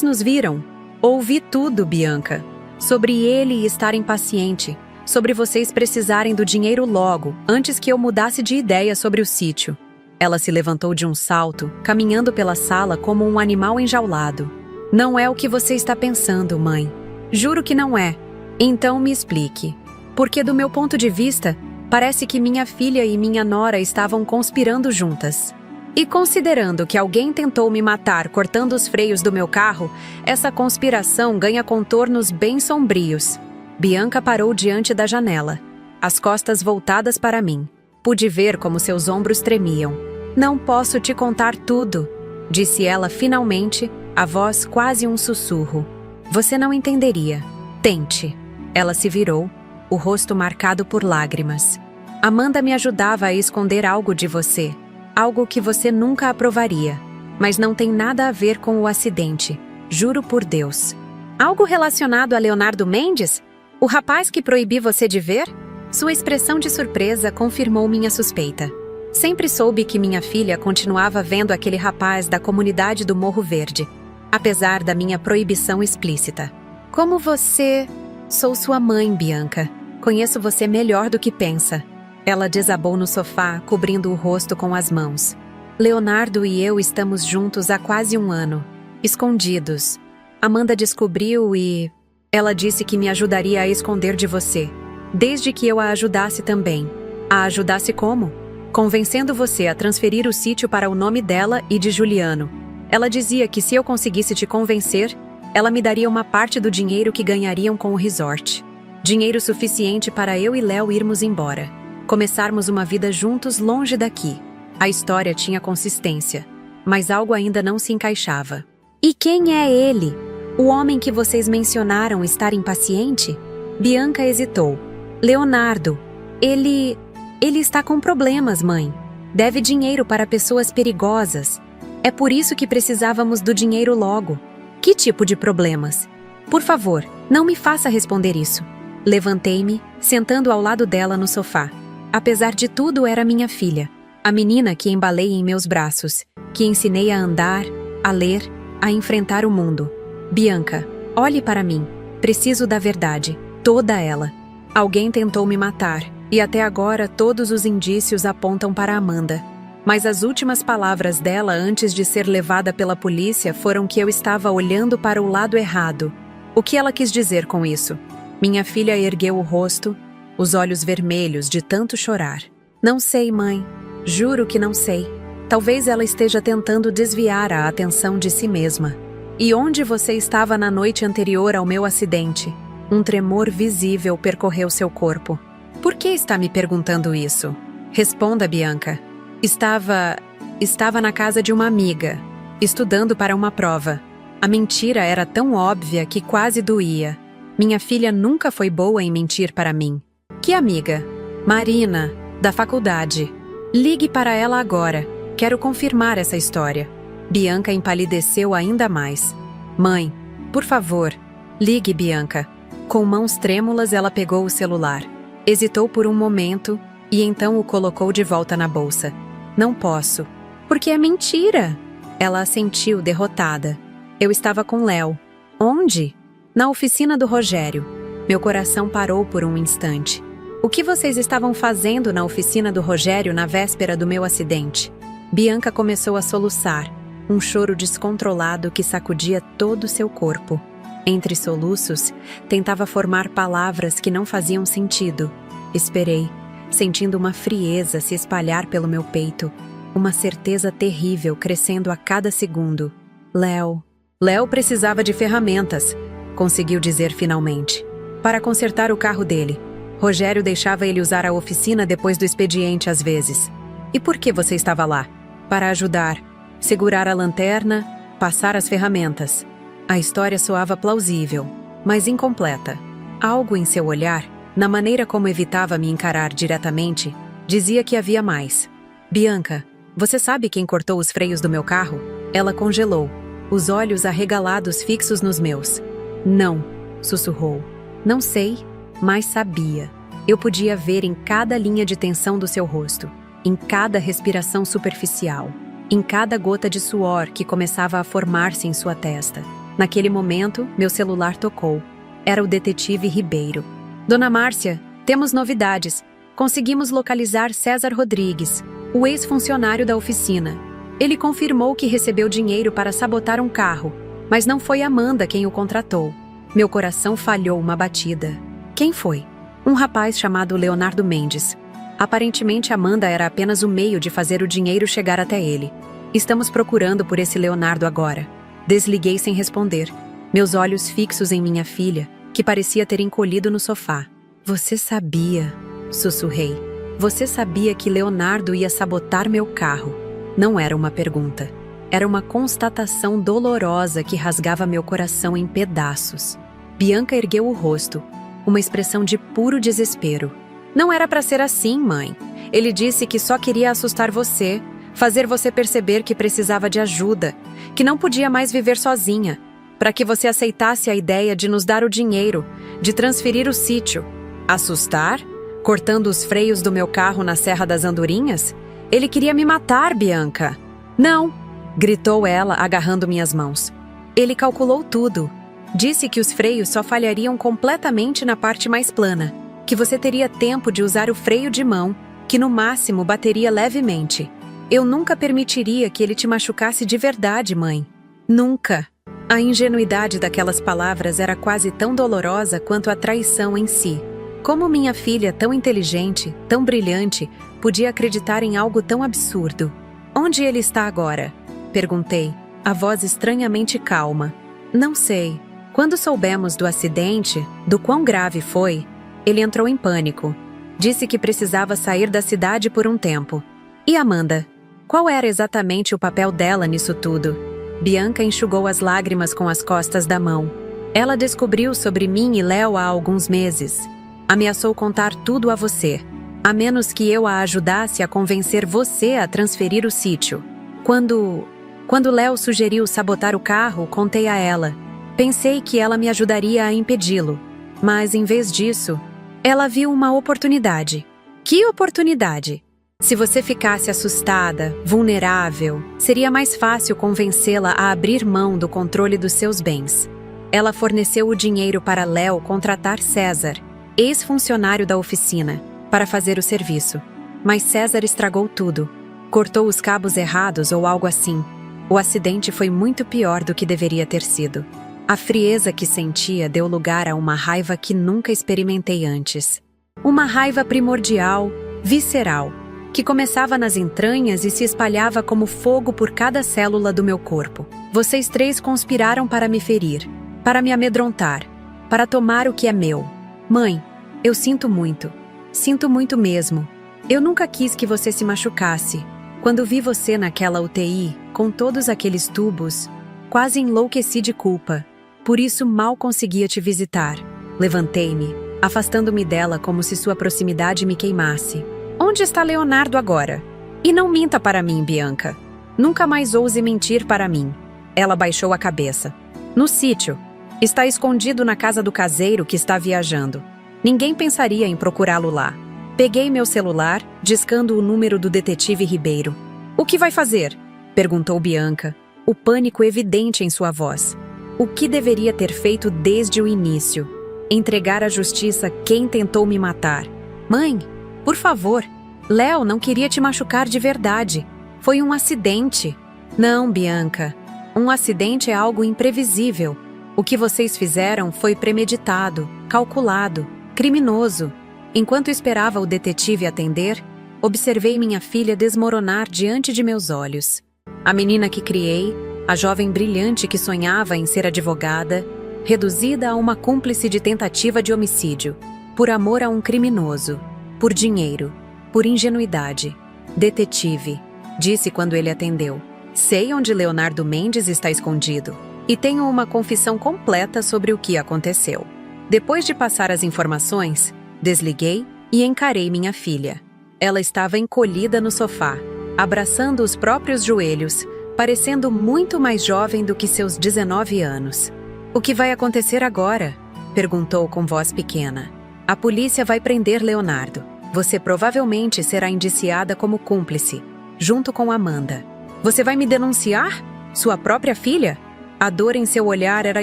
nos viram? Ouvi tudo, Bianca. Sobre ele estar impaciente, sobre vocês precisarem do dinheiro logo, antes que eu mudasse de ideia sobre o sítio. Ela se levantou de um salto, caminhando pela sala como um animal enjaulado. Não é o que você está pensando, mãe. Juro que não é. Então me explique. Porque do meu ponto de vista, parece que minha filha e minha nora estavam conspirando juntas. E considerando que alguém tentou me matar cortando os freios do meu carro, essa conspiração ganha contornos bem sombrios. Bianca parou diante da janela, as costas voltadas para mim. Pude ver como seus ombros tremiam. Não posso te contar tudo, disse ela finalmente, a voz quase um sussurro. Você não entenderia. Tente. Ela se virou, o rosto marcado por lágrimas. Amanda me ajudava a esconder algo de você, algo que você nunca aprovaria, mas não tem nada a ver com o acidente, juro por Deus. Algo relacionado a Leonardo Mendes? O rapaz que proibi você de ver? Sua expressão de surpresa confirmou minha suspeita. Sempre soube que minha filha continuava vendo aquele rapaz da comunidade do Morro Verde, apesar da minha proibição explícita. Como você... Sou sua mãe, Bianca. Conheço você melhor do que pensa. Ela desabou no sofá, cobrindo o rosto com as mãos. Leonardo e eu estamos juntos há quase 1 ano, escondidos. Amanda descobriu e... Ela disse que me ajudaria a esconder de você, desde que eu a ajudasse também. A ajudasse como? Convencendo você a transferir o sítio para o nome dela e de Juliano. Ela dizia que se eu conseguisse te convencer, ela me daria uma parte do dinheiro que ganhariam com o resort. Dinheiro suficiente para eu e Léo irmos embora. Começarmos uma vida juntos longe daqui. A história tinha consistência, mas algo ainda não se encaixava. E quem é ele? O homem que vocês mencionaram estar impaciente? Bianca hesitou. Leonardo. Ele está com problemas, mãe. Deve dinheiro para pessoas perigosas. É por isso que precisávamos do dinheiro logo. Que tipo de problemas? Por favor, não me faça responder isso. Levantei-me, sentando ao lado dela no sofá. Apesar de tudo, era minha filha. A menina que embalei em meus braços, que ensinei a andar, a ler, a enfrentar o mundo. Bianca, olhe para mim. Preciso da verdade, toda ela. Alguém tentou me matar, e até agora todos os indícios apontam para Amanda. Mas as últimas palavras dela antes de ser levada pela polícia foram que eu estava olhando para o lado errado. O que ela quis dizer com isso? Minha filha ergueu o rosto, os olhos vermelhos de tanto chorar. Não sei, mãe. Juro que não sei. Talvez ela esteja tentando desviar a atenção de si mesma. E onde você estava na noite anterior ao meu acidente? Um tremor visível percorreu seu corpo. Por que está me perguntando isso? Responda, Bianca. Estava na casa de uma amiga, estudando para uma prova. A mentira era tão óbvia que quase doía. Minha filha nunca foi boa em mentir para mim. Que amiga? Marina, da faculdade. Ligue para ela agora. Quero confirmar essa história. Bianca empalideceu ainda mais. Mãe, por favor, ligue, Bianca. Com mãos trêmulas, ela pegou o celular. Hesitou por um momento e então o colocou de volta na bolsa. Não posso. Porque é mentira. Ela assentiu, derrotada. Eu estava com Léo. Onde? Na oficina do Rogério. Meu coração parou por um instante. O que vocês estavam fazendo na oficina do Rogério na véspera do meu acidente? Bianca começou a soluçar, um choro descontrolado que sacudia todo o seu corpo. Entre soluços, tentava formar palavras que não faziam sentido. Esperei, sentindo uma frieza se espalhar pelo meu peito, uma certeza terrível crescendo a cada segundo. Léo precisava de ferramentas, conseguiu dizer finalmente, para consertar o carro dele. Rogério deixava ele usar a oficina depois do expediente às vezes. E por que você estava lá? Para ajudar, segurar a lanterna, passar as ferramentas. A história soava plausível, mas incompleta. Algo em seu olhar, na maneira como evitava me encarar diretamente, dizia que havia mais. Bianca, você sabe quem cortou os freios do meu carro? Ela congelou, os olhos arregalados fixos nos meus. Não, sussurrou. Não sei, mas sabia. Eu podia ver em cada linha de tensão do seu rosto, em cada respiração superficial, em cada gota de suor que começava a formar-se em sua testa. Naquele momento, meu celular tocou. Era o detetive Ribeiro. Dona Márcia, temos novidades. Conseguimos localizar César Rodrigues, o ex-funcionário da oficina. Ele confirmou que recebeu dinheiro para sabotar um carro, mas não foi Amanda quem o contratou. Meu coração falhou uma batida. Quem foi? Um rapaz chamado Leonardo Mendes. Aparentemente, Amanda era apenas o meio de fazer o dinheiro chegar até ele. Estamos procurando por esse Leonardo agora. Desliguei sem responder, meus olhos fixos em minha filha, que parecia ter encolhido no sofá. Você sabia, sussurrei. Você sabia que Leonardo ia sabotar meu carro. Não era uma pergunta. Era uma constatação dolorosa que rasgava meu coração em pedaços. Bianca ergueu o rosto, uma expressão de puro desespero. Não era para ser assim, mãe. Ele disse que só queria assustar você, fazer você perceber que precisava de ajuda, que não podia mais viver sozinha, para que você aceitasse a ideia de nos dar o dinheiro, de transferir o sítio. Assustar? Cortando os freios do meu carro na Serra das Andorinhas? Ele queria me matar, Bianca. Não, gritou ela, agarrando minhas mãos. Ele calculou tudo. Disse que os freios só falhariam completamente na parte mais plana, que você teria tempo de usar o freio de mão, que no máximo bateria levemente. Eu nunca permitiria que ele te machucasse de verdade, mãe. Nunca. A ingenuidade daquelas palavras era quase tão dolorosa quanto a traição em si. Como minha filha, tão inteligente, tão brilhante, podia acreditar em algo tão absurdo? Onde ele está agora? Perguntei, a voz estranhamente calma. Não sei. Quando soubemos do acidente, do quão grave foi, ele entrou em pânico. Disse que precisava sair da cidade por um tempo. E Amanda? Qual era exatamente o papel dela nisso tudo? Bianca enxugou as lágrimas com as costas da mão. Ela descobriu sobre mim e Léo há alguns meses. Ameaçou contar tudo a você, a menos que eu a ajudasse a convencer você a transferir o sítio. Quando Léo sugeriu sabotar o carro, contei a ela. Pensei que ela me ajudaria a impedi-lo, mas em vez disso, ela viu uma oportunidade. Que oportunidade? Se você ficasse assustada, vulnerável, seria mais fácil convencê-la a abrir mão do controle dos seus bens. Ela forneceu o dinheiro para Léo contratar César, ex-funcionário da oficina, para fazer o serviço. Mas César estragou tudo. Cortou os cabos errados ou algo assim. O acidente foi muito pior do que deveria ter sido. A frieza que sentia deu lugar a uma raiva que nunca experimentei antes. Uma raiva primordial, visceral, que começava nas entranhas e se espalhava como fogo por cada célula do meu corpo. Vocês três conspiraram para me ferir, para me amedrontar, para tomar o que é meu. Mãe, eu sinto muito mesmo. Eu nunca quis que você se machucasse. Quando vi você naquela UTI, com todos aqueles tubos, quase enlouqueci de culpa. Por isso mal conseguia te visitar. Levantei-me, afastando-me dela como se sua proximidade me queimasse. Onde está Leonardo agora? E não minta para mim, Bianca. Nunca mais ouse mentir para mim. Ela baixou a cabeça. No sítio. Está escondido na casa do caseiro que está viajando. Ninguém pensaria em procurá-lo lá. Peguei meu celular, discando o número do detetive Ribeiro. O que vai fazer? Perguntou Bianca, o pânico evidente em sua voz. O que deveria ter feito desde o início? Entregar à justiça quem tentou me matar. Mãe, por favor, Léo não queria te machucar de verdade. Foi um acidente. Não, Bianca. Um acidente é algo imprevisível. O que vocês fizeram foi premeditado, calculado, criminoso. Enquanto esperava o detetive atender, observei minha filha desmoronar diante de meus olhos. A menina que criei, a jovem brilhante que sonhava em ser advogada, reduzida a uma cúmplice de tentativa de homicídio, por amor a um criminoso, por dinheiro, por ingenuidade. Detetive, disse quando ele atendeu. Sei onde Leonardo Mendes está escondido e tenho uma confissão completa sobre o que aconteceu. Depois de passar as informações, desliguei e encarei minha filha. Ela estava encolhida no sofá, abraçando os próprios joelhos, parecendo muito mais jovem do que seus 19 anos. O que vai acontecer agora? Perguntou com voz pequena. A polícia vai prender Leonardo. Você provavelmente será indiciada como cúmplice, junto com Amanda. Você vai me denunciar? Sua própria filha? A dor em seu olhar era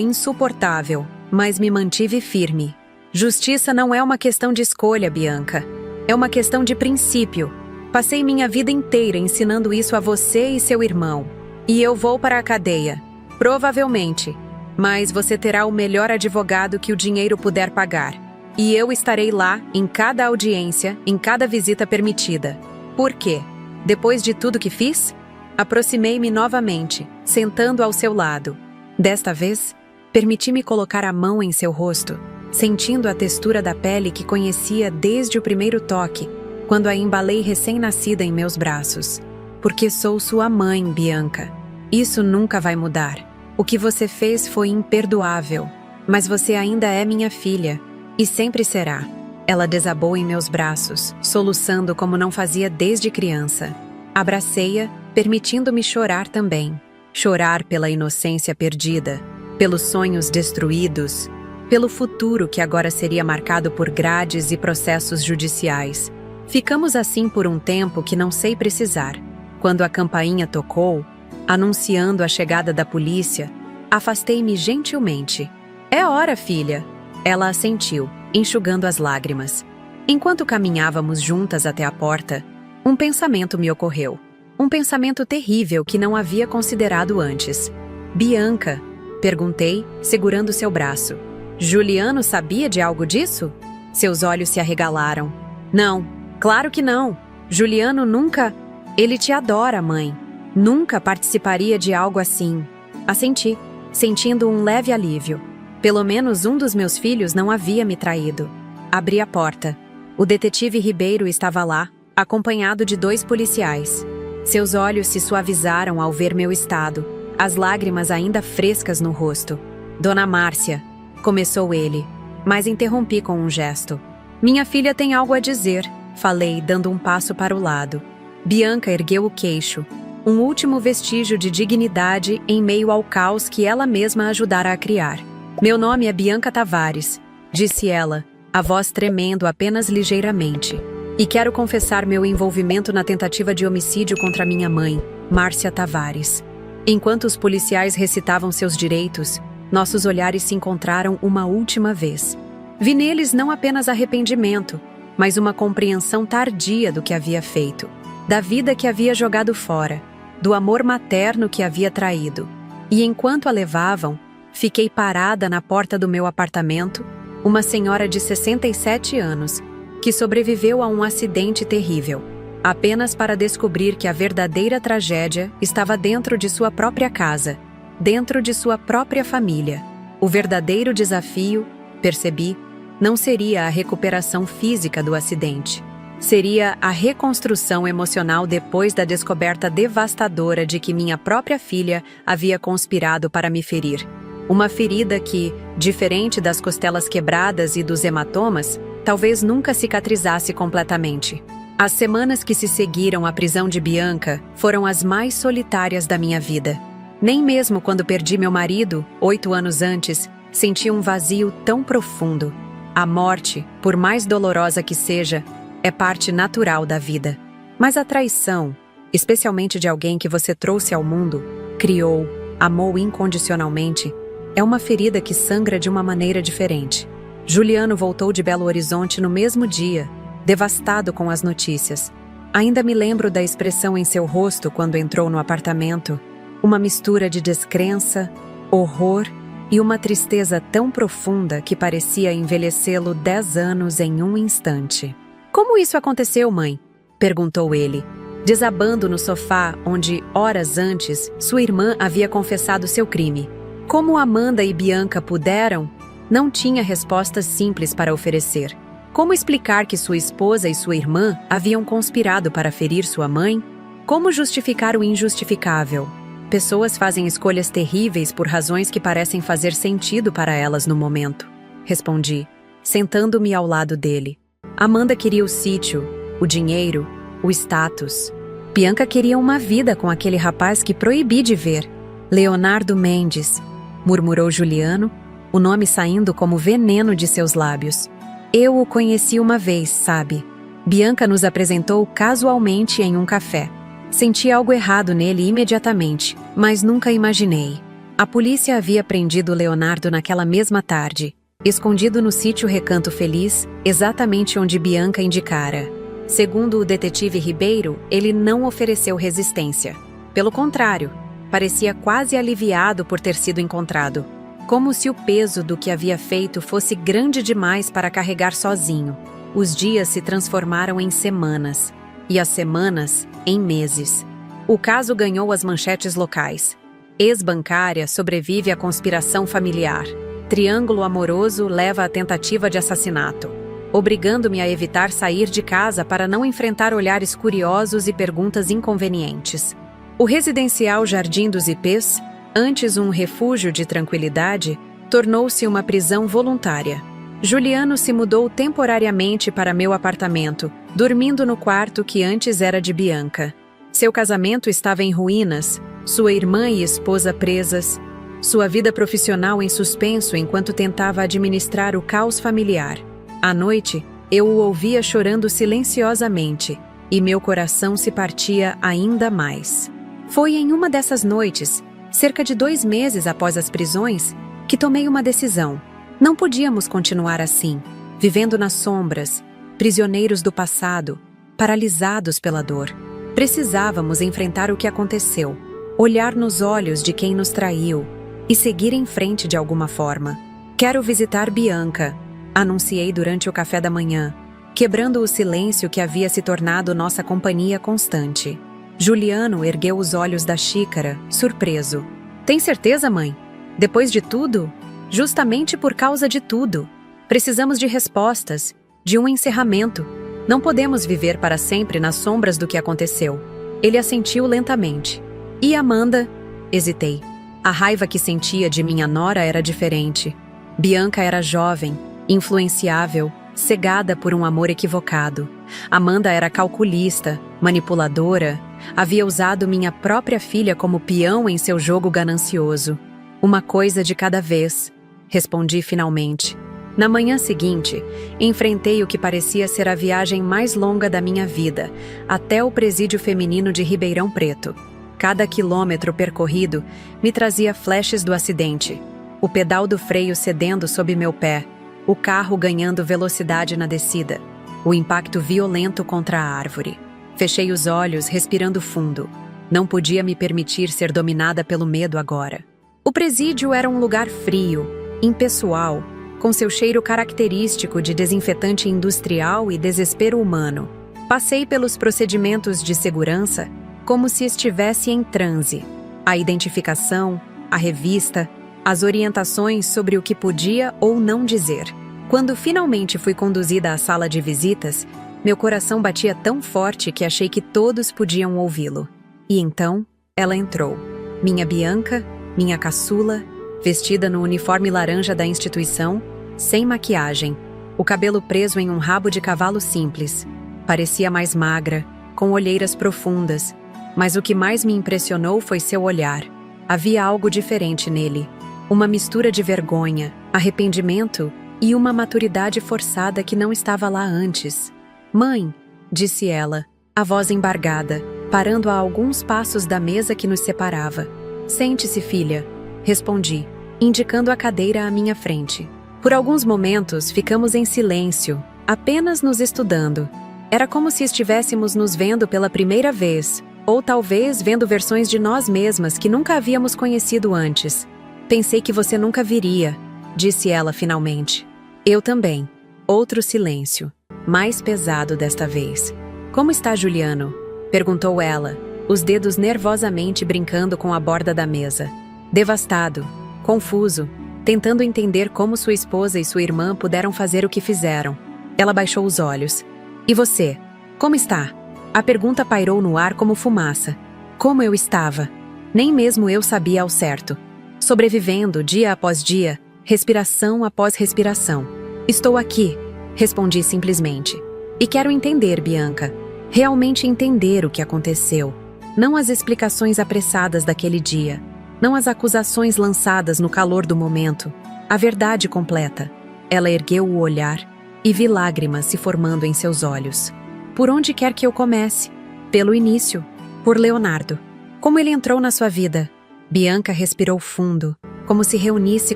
insuportável, mas me mantive firme. Justiça não é uma questão de escolha, Bianca. É uma questão de princípio. Passei minha vida inteira ensinando isso a você e seu irmão. E eu vou para a cadeia. Provavelmente. Mas você terá o melhor advogado que o dinheiro puder pagar. E eu estarei lá, em cada audiência, em cada visita permitida. Por quê? Depois de tudo que fiz? Aproximei-me novamente, sentando ao seu lado. Desta vez, permiti-me colocar a mão em seu rosto, sentindo a textura da pele que conhecia desde o primeiro toque, quando a embalei recém-nascida em meus braços. Porque sou sua mãe, Bianca. Isso nunca vai mudar. O que você fez foi imperdoável, mas você ainda é minha filha, e sempre será. Ela desabou em meus braços, soluçando como não fazia desde criança. Abracei-a, permitindo-me chorar também. Chorar pela inocência perdida, pelos sonhos destruídos, pelo futuro que agora seria marcado por grades e processos judiciais. Ficamos assim por um tempo que não sei precisar. Quando a campainha tocou, anunciando a chegada da polícia, afastei-me gentilmente. É hora, filha. Ela assentiu, enxugando as lágrimas. Enquanto caminhávamos juntas até a porta, um pensamento me ocorreu. Um pensamento terrível que não havia considerado antes. Bianca, perguntei, segurando seu braço. Juliano sabia de algo disso? Seus olhos se arregalaram. Não, claro que não. Juliano nunca... Ele te adora, mãe. Nunca participaria de algo assim. Assenti, sentindo um leve alívio. Pelo menos um dos meus filhos não havia me traído. Abri a porta. O detetive Ribeiro estava lá, acompanhado de 2 policiais. Seus olhos se suavizaram ao ver meu estado, as lágrimas ainda frescas no rosto. Dona Márcia, começou ele, mas interrompi com um gesto. Minha filha tem algo a dizer, falei, dando um passo para o lado. Bianca ergueu o queixo, um último vestígio de dignidade em meio ao caos que ela mesma ajudara a criar. Meu nome é Bianca Tavares, disse ela, a voz tremendo apenas ligeiramente. E quero confessar meu envolvimento na tentativa de homicídio contra minha mãe, Márcia Tavares. Enquanto os policiais recitavam seus direitos, nossos olhares se encontraram uma última vez. Vi neles não apenas arrependimento, mas uma compreensão tardia do que havia feito, da vida que havia jogado fora, do amor materno que havia traído. E enquanto a levavam, fiquei parada na porta do meu apartamento, uma senhora de 67 anos, que sobreviveu a um acidente terrível, apenas para descobrir que a verdadeira tragédia estava dentro de sua própria casa, dentro de sua própria família. O verdadeiro desafio, percebi, não seria a recuperação física do acidente. Seria a reconstrução emocional depois da descoberta devastadora de que minha própria filha havia conspirado para me ferir. Uma ferida que, diferente das costelas quebradas e dos hematomas, talvez nunca cicatrizasse completamente. As semanas que se seguiram à prisão de Bianca foram as mais solitárias da minha vida. Nem mesmo quando perdi meu marido, 8 anos antes, Senti um vazio tão profundo. A morte, por mais dolorosa que seja, é parte natural da vida. Mas a traição, especialmente de alguém que você trouxe ao mundo, criou, amou incondicionalmente, é uma ferida que sangra de uma maneira diferente. Juliano voltou de Belo Horizonte no mesmo dia, devastado com as notícias. Ainda me lembro da expressão em seu rosto quando entrou no apartamento, uma mistura de descrença, horror e uma tristeza tão profunda que parecia envelhecê-lo 10 anos em um instante. "Como isso aconteceu, mãe?" perguntou ele, desabando no sofá onde, horas antes, sua irmã havia confessado seu crime. Como Amanda e Bianca puderam, não tinha respostas simples para oferecer. Como explicar que sua esposa e sua irmã haviam conspirado para ferir sua mãe? Como justificar o injustificável? Pessoas fazem escolhas terríveis por razões que parecem fazer sentido para elas no momento, respondi, sentando-me ao lado dele. Amanda queria o sítio, o dinheiro, o status. Bianca queria uma vida com aquele rapaz que proibi de ver. Leonardo Mendes, murmurou Juliano, o nome saindo como veneno de seus lábios. Eu o conheci uma vez, sabe? Bianca nos apresentou casualmente em um café. Senti algo errado nele imediatamente, mas nunca imaginei. A polícia havia prendido Leonardo naquela mesma tarde, escondido no sítio Recanto Feliz, exatamente onde Bianca indicara. Segundo o detetive Ribeiro, ele não ofereceu resistência. Pelo contrário, parecia quase aliviado por ter sido encontrado, como se o peso do que havia feito fosse grande demais para carregar sozinho. Os dias se transformaram em semanas, e as semanas em meses. O caso ganhou as manchetes locais. Ex-bancária sobrevive à conspiração familiar. Triângulo amoroso leva à tentativa de assassinato, obrigando-me a evitar sair de casa para não enfrentar olhares curiosos e perguntas inconvenientes. O residencial Jardim dos Ipês, antes um refúgio de tranquilidade, tornou-se uma prisão voluntária. Juliano se mudou temporariamente para meu apartamento, dormindo no quarto que antes era de Bianca. Seu casamento estava em ruínas, sua irmã e esposa presas, sua vida profissional em suspenso enquanto tentava administrar o caos familiar. À noite, eu o ouvia chorando silenciosamente, e meu coração se partia ainda mais. Foi em uma dessas noites, cerca de 2 meses após as prisões, que tomei uma decisão. Não podíamos continuar assim, vivendo nas sombras, prisioneiros do passado, paralisados pela dor. Precisávamos enfrentar o que aconteceu, olhar nos olhos de quem nos traiu e seguir em frente de alguma forma. Quero visitar Bianca, anunciei durante o café da manhã, quebrando o silêncio que havia se tornado nossa companhia constante. Juliano ergueu os olhos da xícara, surpreso. Tem certeza, mãe? Depois de tudo? Justamente por causa de tudo. Precisamos de respostas, de um encerramento. Não podemos viver para sempre nas sombras do que aconteceu. Ele assentiu lentamente. E Amanda? Hesitei. A raiva que sentia de minha nora era diferente. Bianca era jovem, influenciável, cegada por um amor equivocado. Amanda era calculista, manipuladora, havia usado minha própria filha como peão em seu jogo ganancioso. Uma coisa de cada vez, respondi finalmente. Na manhã seguinte, enfrentei o que parecia ser a viagem mais longa da minha vida, até o presídio feminino de Ribeirão Preto. Cada quilômetro percorrido me trazia flashes do acidente. O pedal do freio cedendo sob meu pé, o carro ganhando velocidade na descida, o impacto violento contra a árvore. Fechei os olhos, respirando fundo. Não podia me permitir ser dominada pelo medo agora. O presídio era um lugar frio, impessoal, com seu cheiro característico de desinfetante industrial e desespero humano. Passei pelos procedimentos de segurança como se estivesse em transe. A identificação, a revista, as orientações sobre o que podia ou não dizer. Quando finalmente fui conduzida à sala de visitas, meu coração batia tão forte que achei que todos podiam ouvi-lo. E então, ela entrou. Minha Bianca, minha caçula, vestida no uniforme laranja da instituição, sem maquiagem, o cabelo preso em um rabo de cavalo simples. Parecia mais magra, com olheiras profundas, mas o que mais me impressionou foi seu olhar. Havia algo diferente nele. Uma mistura de vergonha, arrependimento e uma maturidade forçada que não estava lá antes. Mãe, disse ela, a voz embargada, parando a alguns passos da mesa que nos separava. Sente-se, filha, respondi, indicando a cadeira à minha frente. Por alguns momentos ficamos em silêncio, apenas nos estudando. Era como se estivéssemos nos vendo pela primeira vez, ou talvez vendo versões de nós mesmas que nunca havíamos conhecido antes. Pensei que você nunca viria, disse ela finalmente. Eu também. Outro silêncio, mais pesado desta vez. Como está Juliano? Perguntou ela, os dedos nervosamente brincando com a borda da mesa. Devastado, confuso, tentando entender como sua esposa e sua irmã puderam fazer o que fizeram. Ela baixou os olhos. E você? Como está? A pergunta pairou no ar como fumaça. Como eu estava? Nem mesmo eu sabia ao certo. Sobrevivendo dia após dia, respiração após respiração. Estou aqui, respondi simplesmente. E quero entender, Bianca. Realmente entender o que aconteceu. Não as explicações apressadas daquele dia. Não as acusações lançadas no calor do momento. A verdade completa. Ela ergueu o olhar e vi lágrimas se formando em seus olhos. Por onde quer que eu comece? Pelo início. Por Leonardo. Como ele entrou na sua vida? Bianca respirou fundo, como se reunisse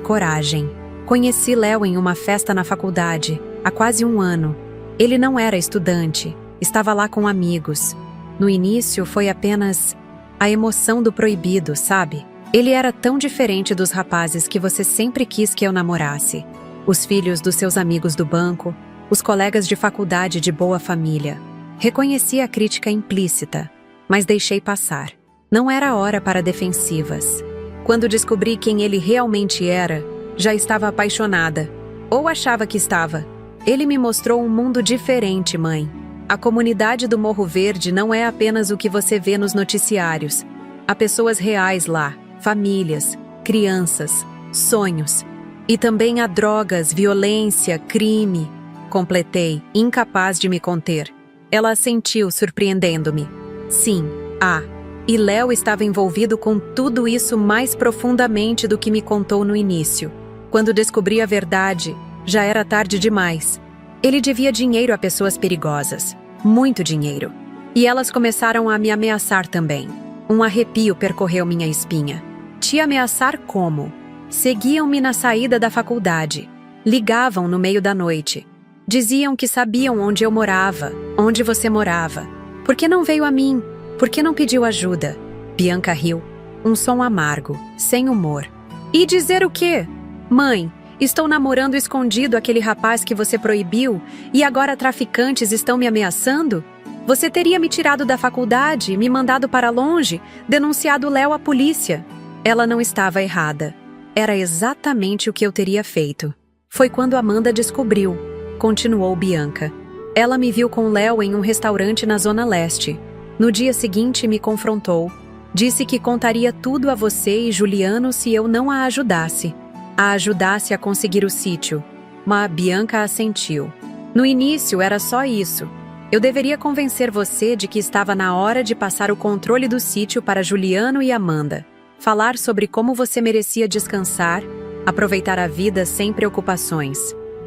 coragem. Conheci Léo em uma festa na faculdade, há quase um ano. Ele não era estudante, estava lá com amigos. No início foi apenas a emoção do proibido, sabe? Ele era tão diferente dos rapazes que você sempre quis que eu namorasse. Os filhos dos seus amigos do banco, os colegas de faculdade de boa família. Reconheci a crítica implícita, mas deixei passar. Não era hora para defensivas. Quando descobri quem ele realmente era, já estava apaixonada. Ou achava que estava. Ele me mostrou um mundo diferente, mãe. A comunidade do Morro Verde não é apenas o que você vê nos noticiários. Há pessoas reais lá, famílias, crianças, sonhos. E também há drogas, violência, crime. Completei, incapaz de me conter. Ela assentiu, surpreendendo-me. Sim, há. E Léo estava envolvido com tudo isso mais profundamente do que me contou no início. Quando descobri a verdade, já era tarde demais. Ele devia dinheiro a pessoas perigosas. Muito dinheiro. E elas começaram a me ameaçar também. Um arrepio percorreu minha espinha. Te ameaçar como? Seguiam-me na saída da faculdade. Ligavam no meio da noite. Diziam que sabiam onde eu morava, onde você morava. Por que não veio a mim? Por que não pediu ajuda? Bianca riu. Um som amargo, sem humor. E dizer o quê? Mãe, estou namorando escondido aquele rapaz que você proibiu e agora traficantes estão me ameaçando? Você teria me tirado da faculdade, me mandado para longe, denunciado Léo à polícia. Ela não estava errada. Era exatamente o que eu teria feito. Foi quando Amanda descobriu, continuou Bianca. Ela me viu com Léo em um restaurante na Zona Leste. No dia seguinte me confrontou. Disse que contaria tudo a você e Juliano se eu não a ajudasse. A ajudasse a conseguir o sítio. Mas Bianca assentiu. No início era só isso. Eu deveria convencer você de que estava na hora de passar o controle do sítio para Juliano e Amanda. Falar sobre como você merecia descansar, aproveitar a vida sem preocupações.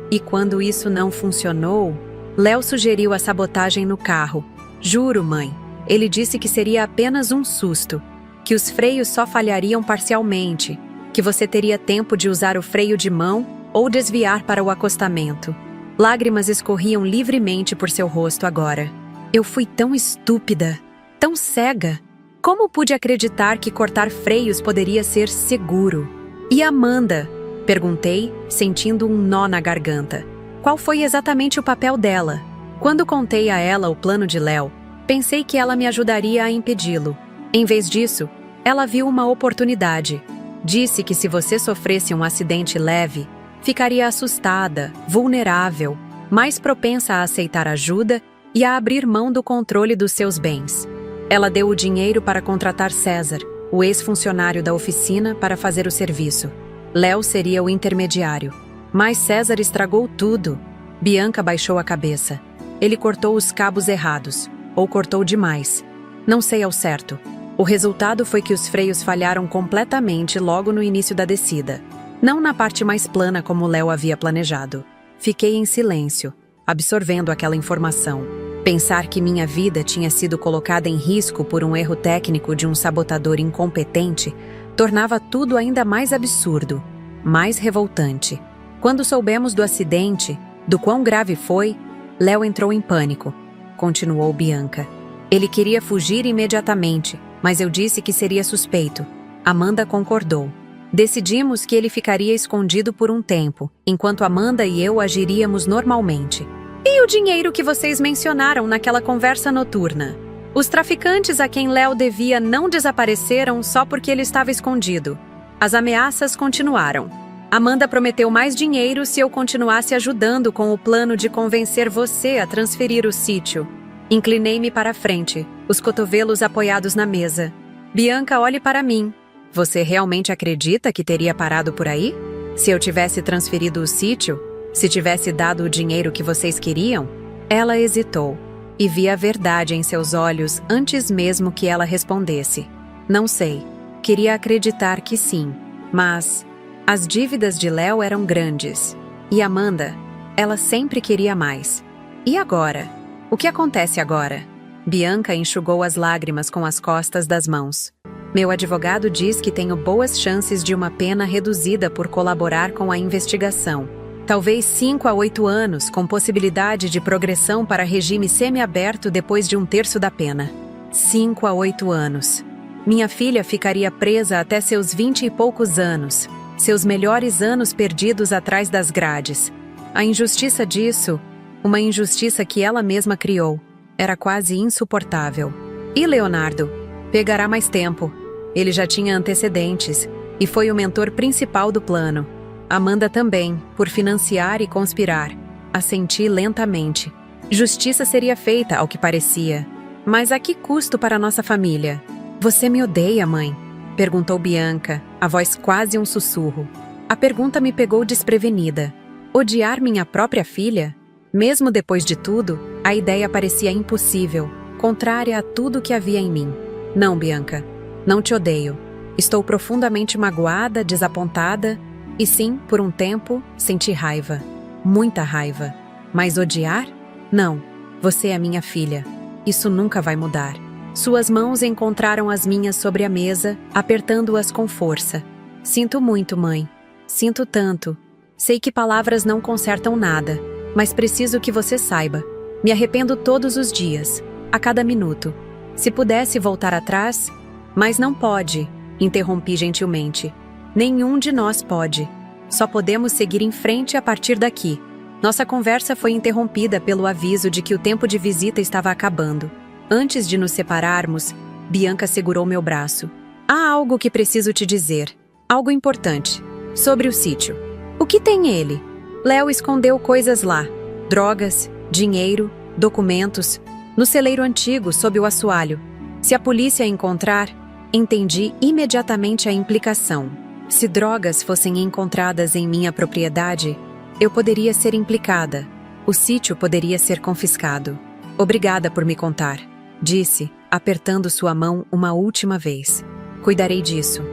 E quando isso não funcionou, Léo sugeriu a sabotagem no carro. Juro, mãe. Ele disse que seria apenas um susto, que os freios só falhariam parcialmente, que você teria tempo de usar o freio de mão ou desviar para o acostamento. Lágrimas escorriam livremente por seu rosto agora. Eu fui tão estúpida, tão cega. Como pude acreditar que cortar freios poderia ser seguro? E Amanda? Perguntei, sentindo um nó na garganta. Qual foi exatamente o papel dela? Quando contei a ela o plano de Léo, pensei que ela me ajudaria a impedi-lo. Em vez disso, ela viu uma oportunidade. Disse que se você sofresse um acidente leve, ficaria assustada, vulnerável, mais propensa a aceitar ajuda e a abrir mão do controle dos seus bens. Ela deu o dinheiro para contratar César, o ex-funcionário da oficina, para fazer o serviço. Léo seria o intermediário. Mas César estragou tudo. Bianca baixou a cabeça. Ele cortou os cabos errados, ou cortou demais. Não sei ao certo. O resultado foi que os freios falharam completamente logo no início da descida. Não na parte mais plana como Léo havia planejado. Fiquei em silêncio, absorvendo aquela informação. Pensar que minha vida tinha sido colocada em risco por um erro técnico de um sabotador incompetente tornava tudo ainda mais absurdo, mais revoltante. Quando soubemos do acidente, do quão grave foi, Léo entrou em pânico, continuou Bianca. Ele queria fugir imediatamente, mas eu disse que seria suspeito. Amanda concordou. Decidimos que ele ficaria escondido por um tempo, enquanto Amanda e eu agiríamos normalmente. E o dinheiro que vocês mencionaram naquela conversa noturna? Os traficantes a quem Léo devia não desapareceram só porque ele estava escondido. As ameaças continuaram. Amanda prometeu mais dinheiro se eu continuasse ajudando com o plano de convencer você a transferir o sítio. Inclinei-me para a frente, os cotovelos apoiados na mesa. Bianca, olhe para mim. Você realmente acredita que teria parado por aí? Se eu tivesse transferido o sítio? Se tivesse dado o dinheiro que vocês queriam? Ela hesitou, e vi a verdade em seus olhos antes mesmo que ela respondesse. Não sei. Queria acreditar que sim, mas as dívidas de Léo eram grandes. E Amanda, ela sempre queria mais. E agora? O que acontece agora? Bianca enxugou as lágrimas com as costas das mãos. Meu advogado diz que tenho boas chances de uma pena reduzida por colaborar com a investigação. Talvez 5 a 8 anos, com possibilidade de progressão para regime semiaberto depois de 1/3 da pena. 5 a 8 anos. Minha filha ficaria presa até seus 20 e poucos anos, seus melhores anos perdidos atrás das grades. A injustiça disso, uma injustiça que ela mesma criou, era quase insuportável. E Leonardo? Pegará mais tempo. Ele já tinha antecedentes e foi o mentor principal do plano. Amanda também, por financiar e conspirar. Assenti lentamente. Justiça seria feita, ao que parecia. Mas a que custo para nossa família? Você me odeia, mãe? Perguntou Bianca, a voz quase um sussurro. A pergunta me pegou desprevenida. Odiar minha própria filha? Mesmo depois de tudo, a ideia parecia impossível, contrária a tudo que havia em mim. Não, Bianca. Não te odeio. Estou profundamente magoada, desapontada e sim, por um tempo, senti raiva. Muita raiva. Mas odiar? Não. Você é minha filha. Isso nunca vai mudar. Suas mãos encontraram as minhas sobre a mesa, apertando-as com força. Sinto muito, mãe. Sinto tanto. Sei que palavras não consertam nada, mas preciso que você saiba. Me arrependo todos os dias, a cada minuto. Se pudesse voltar atrás... Mas não pode, interrompi gentilmente. Nenhum de nós pode. Só podemos seguir em frente a partir daqui. Nossa conversa foi interrompida pelo aviso de que o tempo de visita estava acabando. Antes de nos separarmos, Bianca segurou meu braço. Há algo que preciso te dizer. Algo importante. Sobre o sítio. O que tem ele? Léo escondeu coisas lá. Drogas, dinheiro, documentos. No celeiro antigo, sob o assoalho. Se a polícia encontrar... Entendi imediatamente a implicação. Se drogas fossem encontradas em minha propriedade, eu poderia ser implicada. O sítio poderia ser confiscado. Obrigada por me contar, disse, apertando sua mão uma última vez. Cuidarei disso.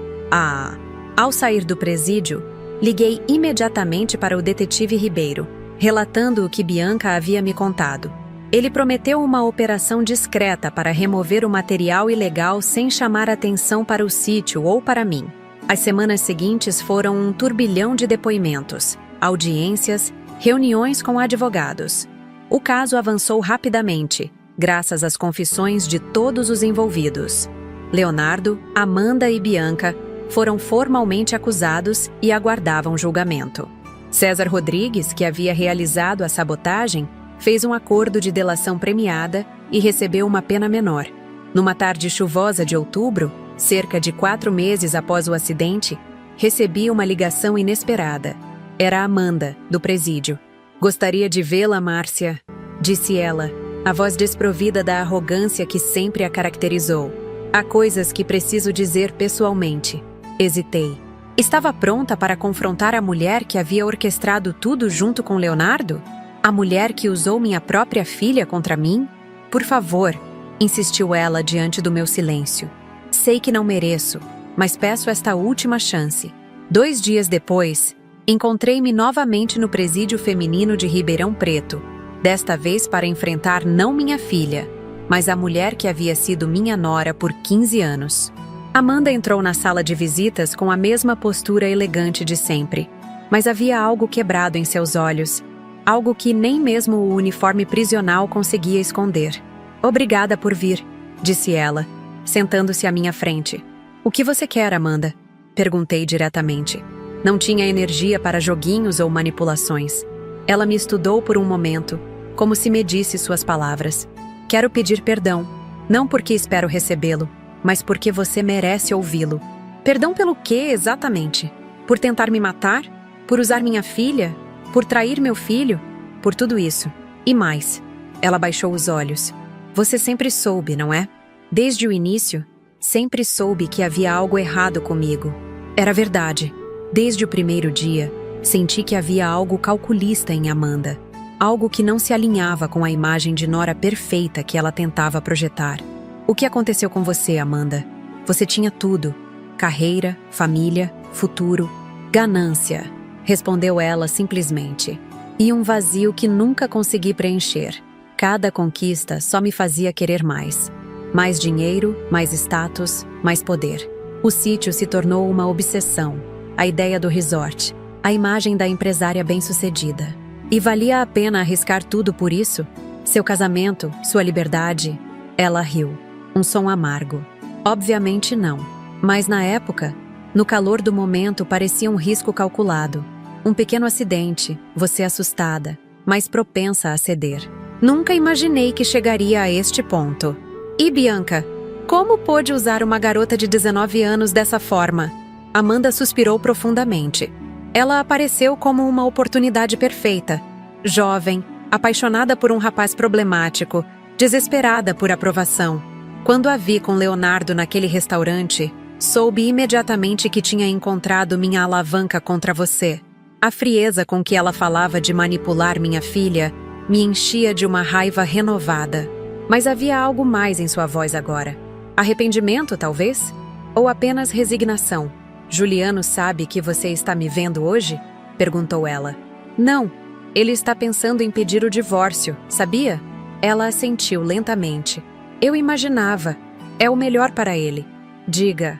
Ao sair do presídio, liguei imediatamente para o detetive Ribeiro, relatando o que Bianca havia me contado. Ele prometeu uma operação discreta para remover o material ilegal sem chamar atenção para o sítio ou para mim. As semanas seguintes foram um turbilhão de depoimentos, audiências, reuniões com advogados. O caso avançou rapidamente, graças às confissões de todos os envolvidos. Leonardo, Amanda e Bianca foram formalmente acusados e aguardavam julgamento. César Rodrigues, que havia realizado a sabotagem, fez um acordo de delação premiada e recebeu uma pena menor. Numa tarde chuvosa de outubro, cerca de 4 meses após o acidente, recebi uma ligação inesperada. Era Amanda, do presídio. Gostaria de vê-la, Márcia, disse ela, a voz desprovida da arrogância que sempre a caracterizou. Há coisas que preciso dizer pessoalmente. Hesitei. Estava pronta para confrontar a mulher que havia orquestrado tudo junto com Leonardo? A mulher que usou minha própria filha contra mim? Por favor, insistiu ela diante do meu silêncio. Sei que não mereço, mas peço esta última chance. 2 dias depois, encontrei-me novamente no presídio feminino de Ribeirão Preto, desta vez para enfrentar não minha filha, mas a mulher que havia sido minha nora por 15 anos. Amanda entrou na sala de visitas com a mesma postura elegante de sempre, mas havia algo quebrado em seus olhos, algo que nem mesmo o uniforme prisional conseguia esconder. "Obrigada por vir", disse ela, sentando-se à minha frente. "O que você quer, Amanda?", perguntei diretamente. Não tinha energia para joguinhos ou manipulações. Ela me estudou por um momento, como se medisse suas palavras. "Quero pedir perdão, não porque espero recebê-lo, mas porque você merece ouvi-lo." "Perdão pelo quê, exatamente? Por tentar me matar? Por usar minha filha? Por trair meu filho? Por tudo isso. E mais." Ela baixou os olhos. "Você sempre soube, não é? Desde o início, sempre soube que havia algo errado comigo." Era verdade. Desde o primeiro dia, senti que havia algo calculista em Amanda. Algo que não se alinhava com a imagem de nora perfeita que ela tentava projetar. "O que aconteceu com você, Amanda? Você tinha tudo. Carreira, família, futuro, ganância", respondeu ela simplesmente. "E um vazio que nunca consegui preencher. Cada conquista só me fazia querer mais. Mais dinheiro, mais status, mais poder. O sítio se tornou uma obsessão. A ideia do resort, a imagem da empresária bem-sucedida. E valia a pena arriscar tudo por isso? Seu casamento, sua liberdade?" Ela riu. Um som amargo. "Obviamente não. Mas na época, no calor do momento, parecia um risco calculado. Um pequeno acidente, você assustada, mas propensa a ceder. Nunca imaginei que chegaria a este ponto. E Bianca, como pôde usar uma garota de 19 anos dessa forma?" Amanda suspirou profundamente. Ela apareceu como uma oportunidade perfeita. Jovem, apaixonada por um rapaz problemático, desesperada por aprovação. Quando a vi com Leonardo naquele restaurante, soube imediatamente que tinha encontrado minha alavanca contra você. A frieza com que ela falava de manipular minha filha me enchia de uma raiva renovada. Mas havia algo mais em sua voz agora. Arrependimento, talvez? Ou apenas resignação? "Juliano sabe que você está me vendo hoje?", perguntou ela. "Não, ele está pensando em pedir o divórcio, sabia?" Ela assentiu lentamente. "Eu imaginava. É o melhor para ele. Diga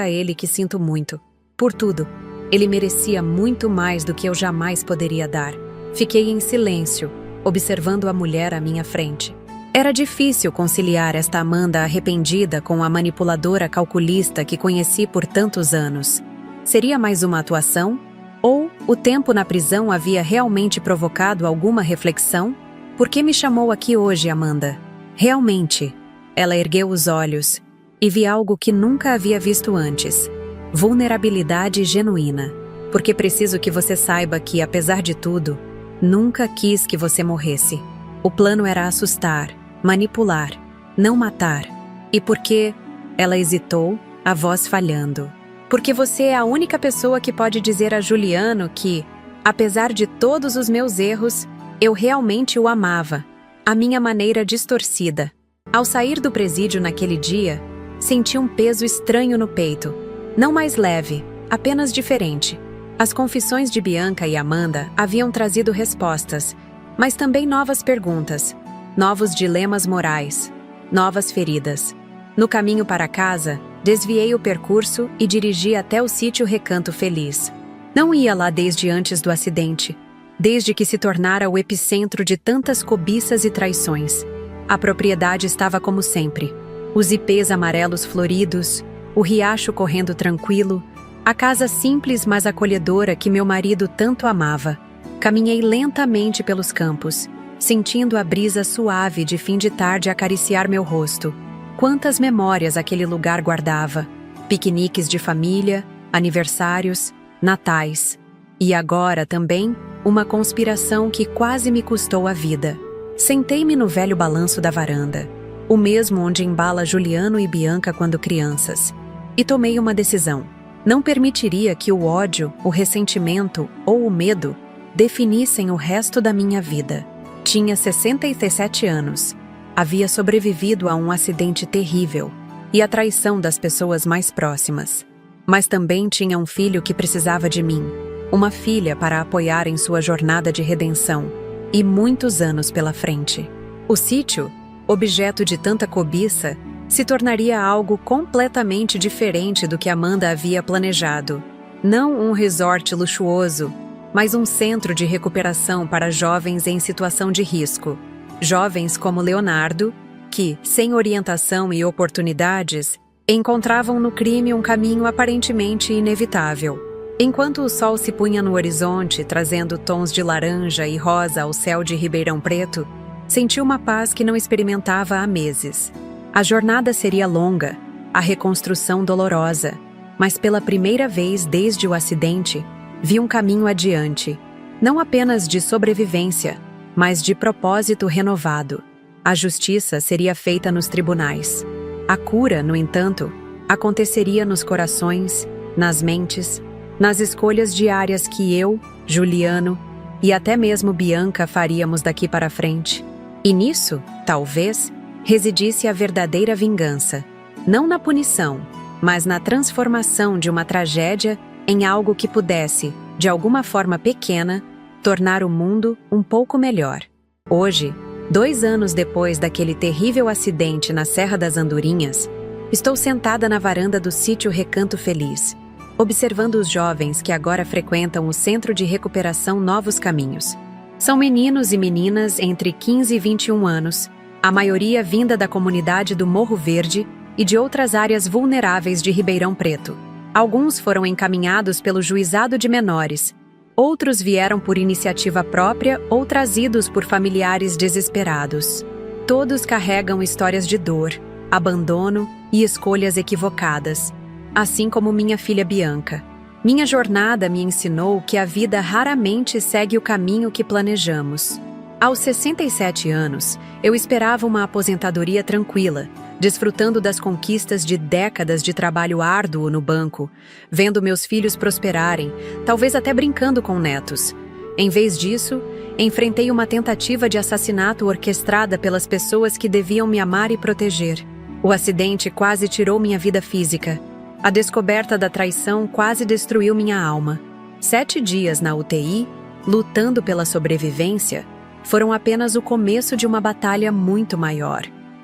a ele que sinto muito. Por tudo. Ele merecia muito mais do que eu jamais poderia dar." Fiquei em silêncio, observando a mulher à minha frente. Era difícil conciliar esta Amanda arrependida com a manipuladora calculista que conheci por tantos anos. Seria mais uma atuação? Ou o tempo na prisão havia realmente provocado alguma reflexão? "Por que me chamou aqui hoje, Amanda?" "Realmente." Ela ergueu os olhos e vi algo que nunca havia visto antes. Vulnerabilidade genuína. "Porque preciso que você saiba que, apesar de tudo, nunca quis que você morresse. O plano era assustar, manipular, não matar. E porque..." Ela hesitou, a voz falhando. "Porque você é a única pessoa que pode dizer a Juliano que, apesar de todos os meus erros, eu realmente o amava. A minha maneira distorcida." Ao sair do presídio naquele dia, senti um peso estranho no peito. Não mais leve, apenas diferente. As confissões de Bianca e Amanda haviam trazido respostas, mas também novas perguntas, novos dilemas morais, novas feridas. No caminho para casa, desviei o percurso e dirigi até o sítio Recanto Feliz. Não ia lá desde antes do acidente, desde que se tornara o epicentro de tantas cobiças e traições. A propriedade estava como sempre. Os ipês amarelos floridos, o riacho correndo tranquilo, a casa simples mas acolhedora que meu marido tanto amava. Caminhei lentamente pelos campos, sentindo a brisa suave de fim de tarde acariciar meu rosto. Quantas memórias aquele lugar guardava! Piqueniques de família, aniversários, natais. E agora também uma conspiração que quase me custou a vida. Sentei-me no velho balanço da varanda, o mesmo onde embala Juliano e Bianca quando crianças, e tomei uma decisão. Não permitiria que o ódio, o ressentimento ou o medo definissem o resto da minha vida. Tinha 67 anos. Havia sobrevivido a um acidente terrível e a traição das pessoas mais próximas. mas também tinha um filho que precisava de mim, uma filha para apoiar em sua jornada de redenção, e muitos anos pela frente. O sítio, objeto de tanta cobiça, se tornaria algo completamente diferente do que Amanda havia planejado. Não um resort luxuoso, mas um centro de recuperação para jovens em situação de risco. Jovens como Leonardo, que, sem orientação e oportunidades, encontravam no crime um caminho aparentemente inevitável. Enquanto o sol se punha no horizonte, trazendo tons de laranja e rosa ao céu de Ribeirão Preto, senti uma paz que não experimentava há meses. A jornada seria longa, a reconstrução dolorosa, mas pela primeira vez desde o acidente, vi um caminho adiante, não apenas de sobrevivência, mas de propósito renovado. A justiça seria feita nos tribunais. A cura, no entanto, aconteceria nos corações, nas mentes, nas escolhas diárias que eu, Juliano e até mesmo Bianca faríamos daqui para frente. E nisso, talvez, residisse a verdadeira vingança, não na punição, mas na transformação de uma tragédia em algo que pudesse, de alguma forma pequena, tornar o mundo um pouco melhor. Hoje, 2 anos depois daquele terrível acidente na Serra das Andorinhas, estou sentada na varanda do sítio Recanto Feliz, observando os jovens que agora frequentam o Centro de Recuperação Novos Caminhos. São meninos e meninas entre 15 e 21 anos, a maioria vinda da comunidade do Morro Verde e de outras áreas vulneráveis de Ribeirão Preto. Alguns foram encaminhados pelo Juizado de Menores, outros vieram por iniciativa própria ou trazidos por familiares desesperados. Todos carregam histórias de dor, abandono e escolhas equivocadas, assim como minha filha Bianca. Minha jornada me ensinou que a vida raramente segue o caminho que planejamos. Aos 67 anos, eu esperava uma aposentadoria tranquila, desfrutando das conquistas de décadas de trabalho árduo no banco, vendo meus filhos prosperarem, talvez até brincando com netos. Em vez disso, enfrentei uma tentativa de assassinato orquestrada pelas pessoas que deviam me amar e proteger. O acidente quase tirou minha vida física. A descoberta da traição quase destruiu minha alma. 7 dias na UTI, lutando pela sobrevivência, foram apenas o começo de uma batalha muito maior.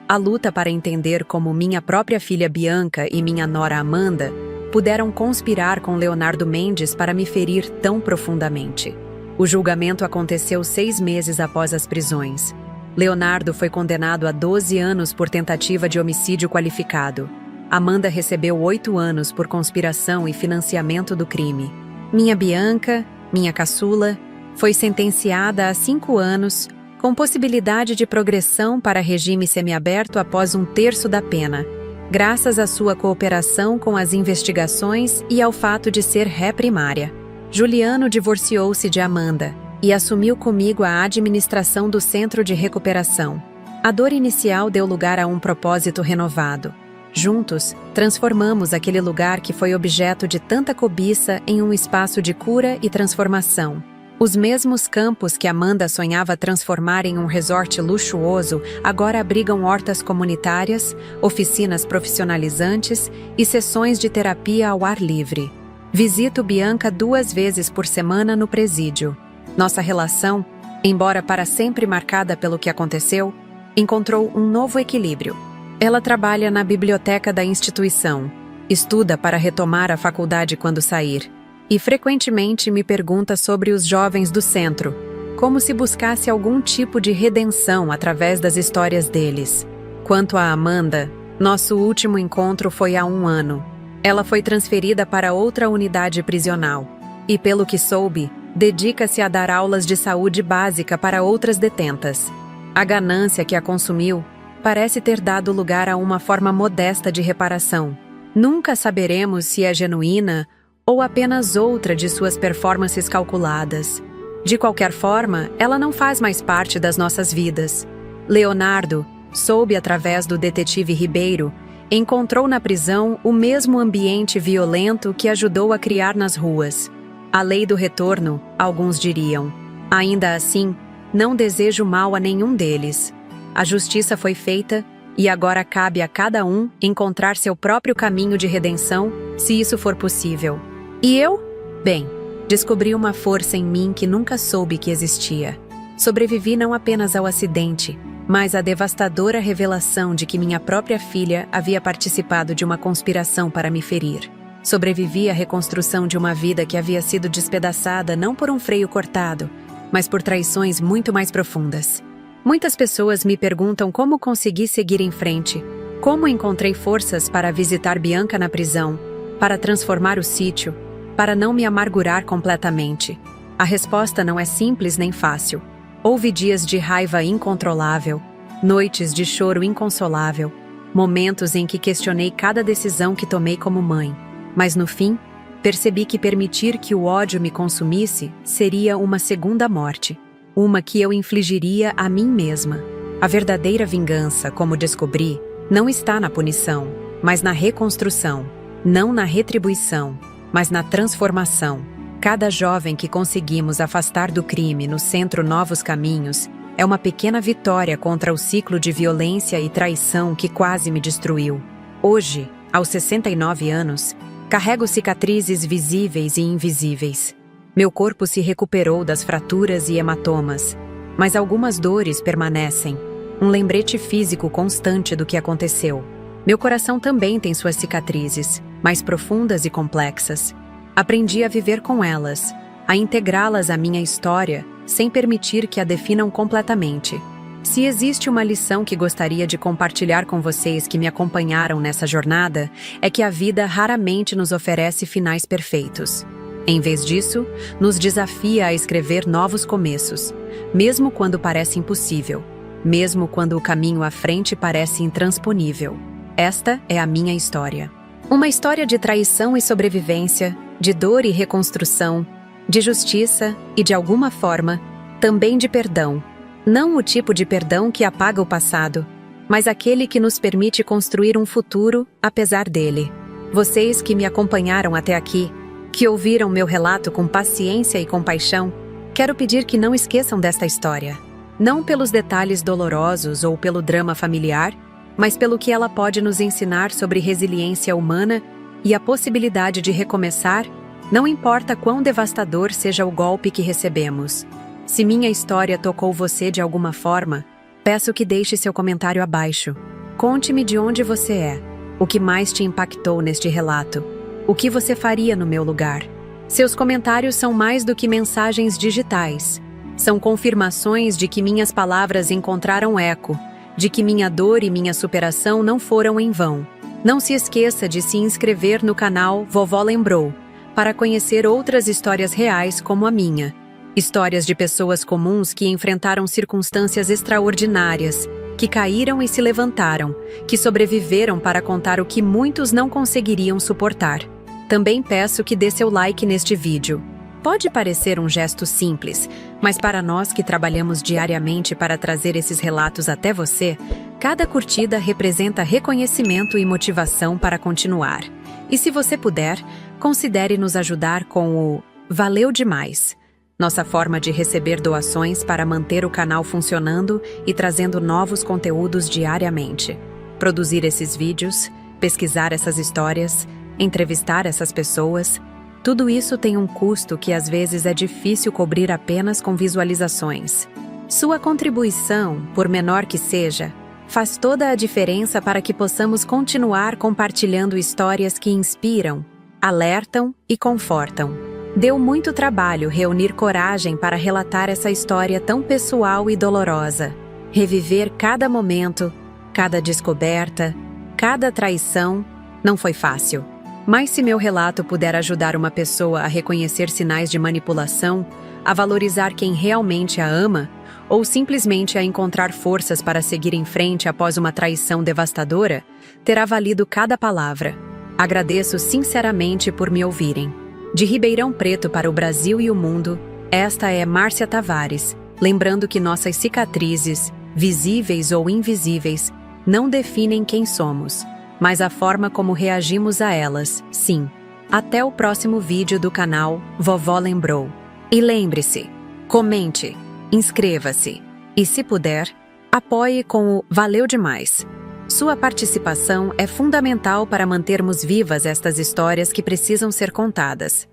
A luta para entender como minha própria filha Bianca e minha nora Amanda puderam conspirar com Leonardo Mendes para me ferir tão profundamente. O julgamento aconteceu 6 meses após as prisões. Leonardo foi condenado a 12 anos por tentativa de homicídio qualificado. Amanda recebeu 8 anos por conspiração e financiamento do crime. Minha Bianca, minha caçula, foi sentenciada a 5 anos, com possibilidade de progressão para regime semiaberto após 1/3 da pena, graças à sua cooperação com as investigações e ao fato de ser ré primária. Juliano divorciou-se de Amanda e assumiu comigo a administração do Centro de Recuperação. A dor inicial deu lugar a um propósito renovado. Juntos, transformamos aquele lugar que foi objeto de tanta cobiça em um espaço de cura e transformação. Os mesmos campos que Amanda sonhava transformar em um resort luxuoso agora abrigam hortas comunitárias, oficinas profissionalizantes e sessões de terapia ao ar livre. Visito Bianca 2 vezes por semana no presídio. Nossa relação, embora para sempre marcada pelo que aconteceu, encontrou um novo equilíbrio. Ela trabalha na biblioteca da instituição, estuda para retomar a faculdade quando sair, e frequentemente me pergunta sobre os jovens do centro, como se buscasse algum tipo de redenção através das histórias deles. Quanto a Amanda, nosso último encontro foi há 1 ano. Ela foi transferida para outra unidade prisional e, pelo que soube, dedica-se a dar aulas de saúde básica para outras detentas. A ganância que a consumiu parece ter dado lugar a uma forma modesta de reparação. Nunca saberemos se é genuína ou apenas outra de suas performances calculadas. De qualquer forma, ela não faz mais parte das nossas vidas. Leonardo, soube através do detetive Ribeiro, encontrou na prisão o mesmo ambiente violento que ajudou a criar nas ruas. A lei do retorno, alguns diriam. Ainda assim, não desejo mal a nenhum deles. A justiça foi feita e agora cabe a cada um encontrar seu próprio caminho de redenção se isso for possível. E eu? Bem, descobri uma força em mim que nunca soube que existia. Sobrevivi não apenas ao acidente, mas à devastadora revelação de que minha própria filha havia participado de uma conspiração para me ferir. Sobrevivi à reconstrução de uma vida que havia sido despedaçada não por um freio cortado, mas por traições muito mais profundas. Muitas pessoas me perguntam como consegui seguir em frente, como encontrei forças para visitar Bianca na prisão, para transformar o sítio, para não me amargurar completamente. A resposta não é simples nem fácil. Houve dias de raiva incontrolável, noites de choro inconsolável, momentos em que questionei cada decisão que tomei como mãe. Mas no fim, percebi que permitir que o ódio me consumisse seria uma segunda morte, uma que eu infligiria a mim mesma. A verdadeira vingança, como descobri, não está na punição, mas na reconstrução, não na retribuição, mas na transformação. Cada jovem que conseguimos afastar do crime no centro Novos Caminhos é uma pequena vitória contra o ciclo de violência e traição que quase me destruiu. Hoje, aos 69 anos, carrego cicatrizes visíveis e invisíveis. Meu corpo se recuperou das fraturas e hematomas, mas algumas dores permanecem, um lembrete físico constante do que aconteceu. Meu coração também tem suas cicatrizes, mais profundas e complexas. Aprendi a viver com elas, a integrá-las à minha história, sem permitir que a definam completamente. Se existe uma lição que gostaria de compartilhar com vocês que me acompanharam nessa jornada, é que a vida raramente nos oferece finais perfeitos. Em vez disso, nos desafia a escrever novos começos, mesmo quando parece impossível, mesmo quando o caminho à frente parece intransponível. Esta é a minha história. Uma história de traição e sobrevivência, de dor e reconstrução, de justiça e, de alguma forma, também de perdão. Não o tipo de perdão que apaga o passado, mas aquele que nos permite construir um futuro apesar dele. Vocês que me acompanharam até aqui, que ouviram meu relato com paciência e compaixão, quero pedir que não esqueçam desta história. Não pelos detalhes dolorosos ou pelo drama familiar, mas pelo que ela pode nos ensinar sobre resiliência humana e a possibilidade de recomeçar, não importa quão devastador seja o golpe que recebemos. Se minha história tocou você de alguma forma, peço que deixe seu comentário abaixo. Conte-me de onde você é, o que mais te impactou neste relato, o que você faria no meu lugar. Seus comentários são mais do que mensagens digitais. São confirmações de que minhas palavras encontraram eco, de que minha dor e minha superação não foram em vão. Não se esqueça de se inscrever no canal Vovó Lembrou, para conhecer outras histórias reais como a minha. Histórias de pessoas comuns que enfrentaram circunstâncias extraordinárias, que caíram e se levantaram, que sobreviveram para contar o que muitos não conseguiriam suportar. Também peço que dê seu like neste vídeo. Pode parecer um gesto simples, mas para nós que trabalhamos diariamente para trazer esses relatos até você, cada curtida representa reconhecimento e motivação para continuar. E se você puder, considere nos ajudar com o Valeu Demais, nossa forma de receber doações para manter o canal funcionando e trazendo novos conteúdos diariamente. Produzir esses vídeos, pesquisar essas histórias, entrevistar essas pessoas, tudo isso tem um custo que às vezes é difícil cobrir apenas com visualizações. Sua contribuição, por menor que seja, faz toda a diferença para que possamos continuar compartilhando histórias que inspiram, alertam e confortam. Deu muito trabalho reunir coragem para relatar essa história tão pessoal e dolorosa. Reviver cada momento, cada descoberta, cada traição, não foi fácil. Mas se meu relato puder ajudar uma pessoa a reconhecer sinais de manipulação, a valorizar quem realmente a ama, ou simplesmente a encontrar forças para seguir em frente após uma traição devastadora, terá valido cada palavra. Agradeço sinceramente por me ouvirem. De Ribeirão Preto para o Brasil e o mundo, esta é Márcia Tavares, lembrando que nossas cicatrizes, visíveis ou invisíveis, não definem quem somos, mas a forma como reagimos a elas, sim. Até o próximo vídeo do canal Vovó Lembrou. E lembre-se, comente, inscreva-se e, se puder, apoie com o Valeu Demais. Sua participação é fundamental para mantermos vivas estas histórias que precisam ser contadas.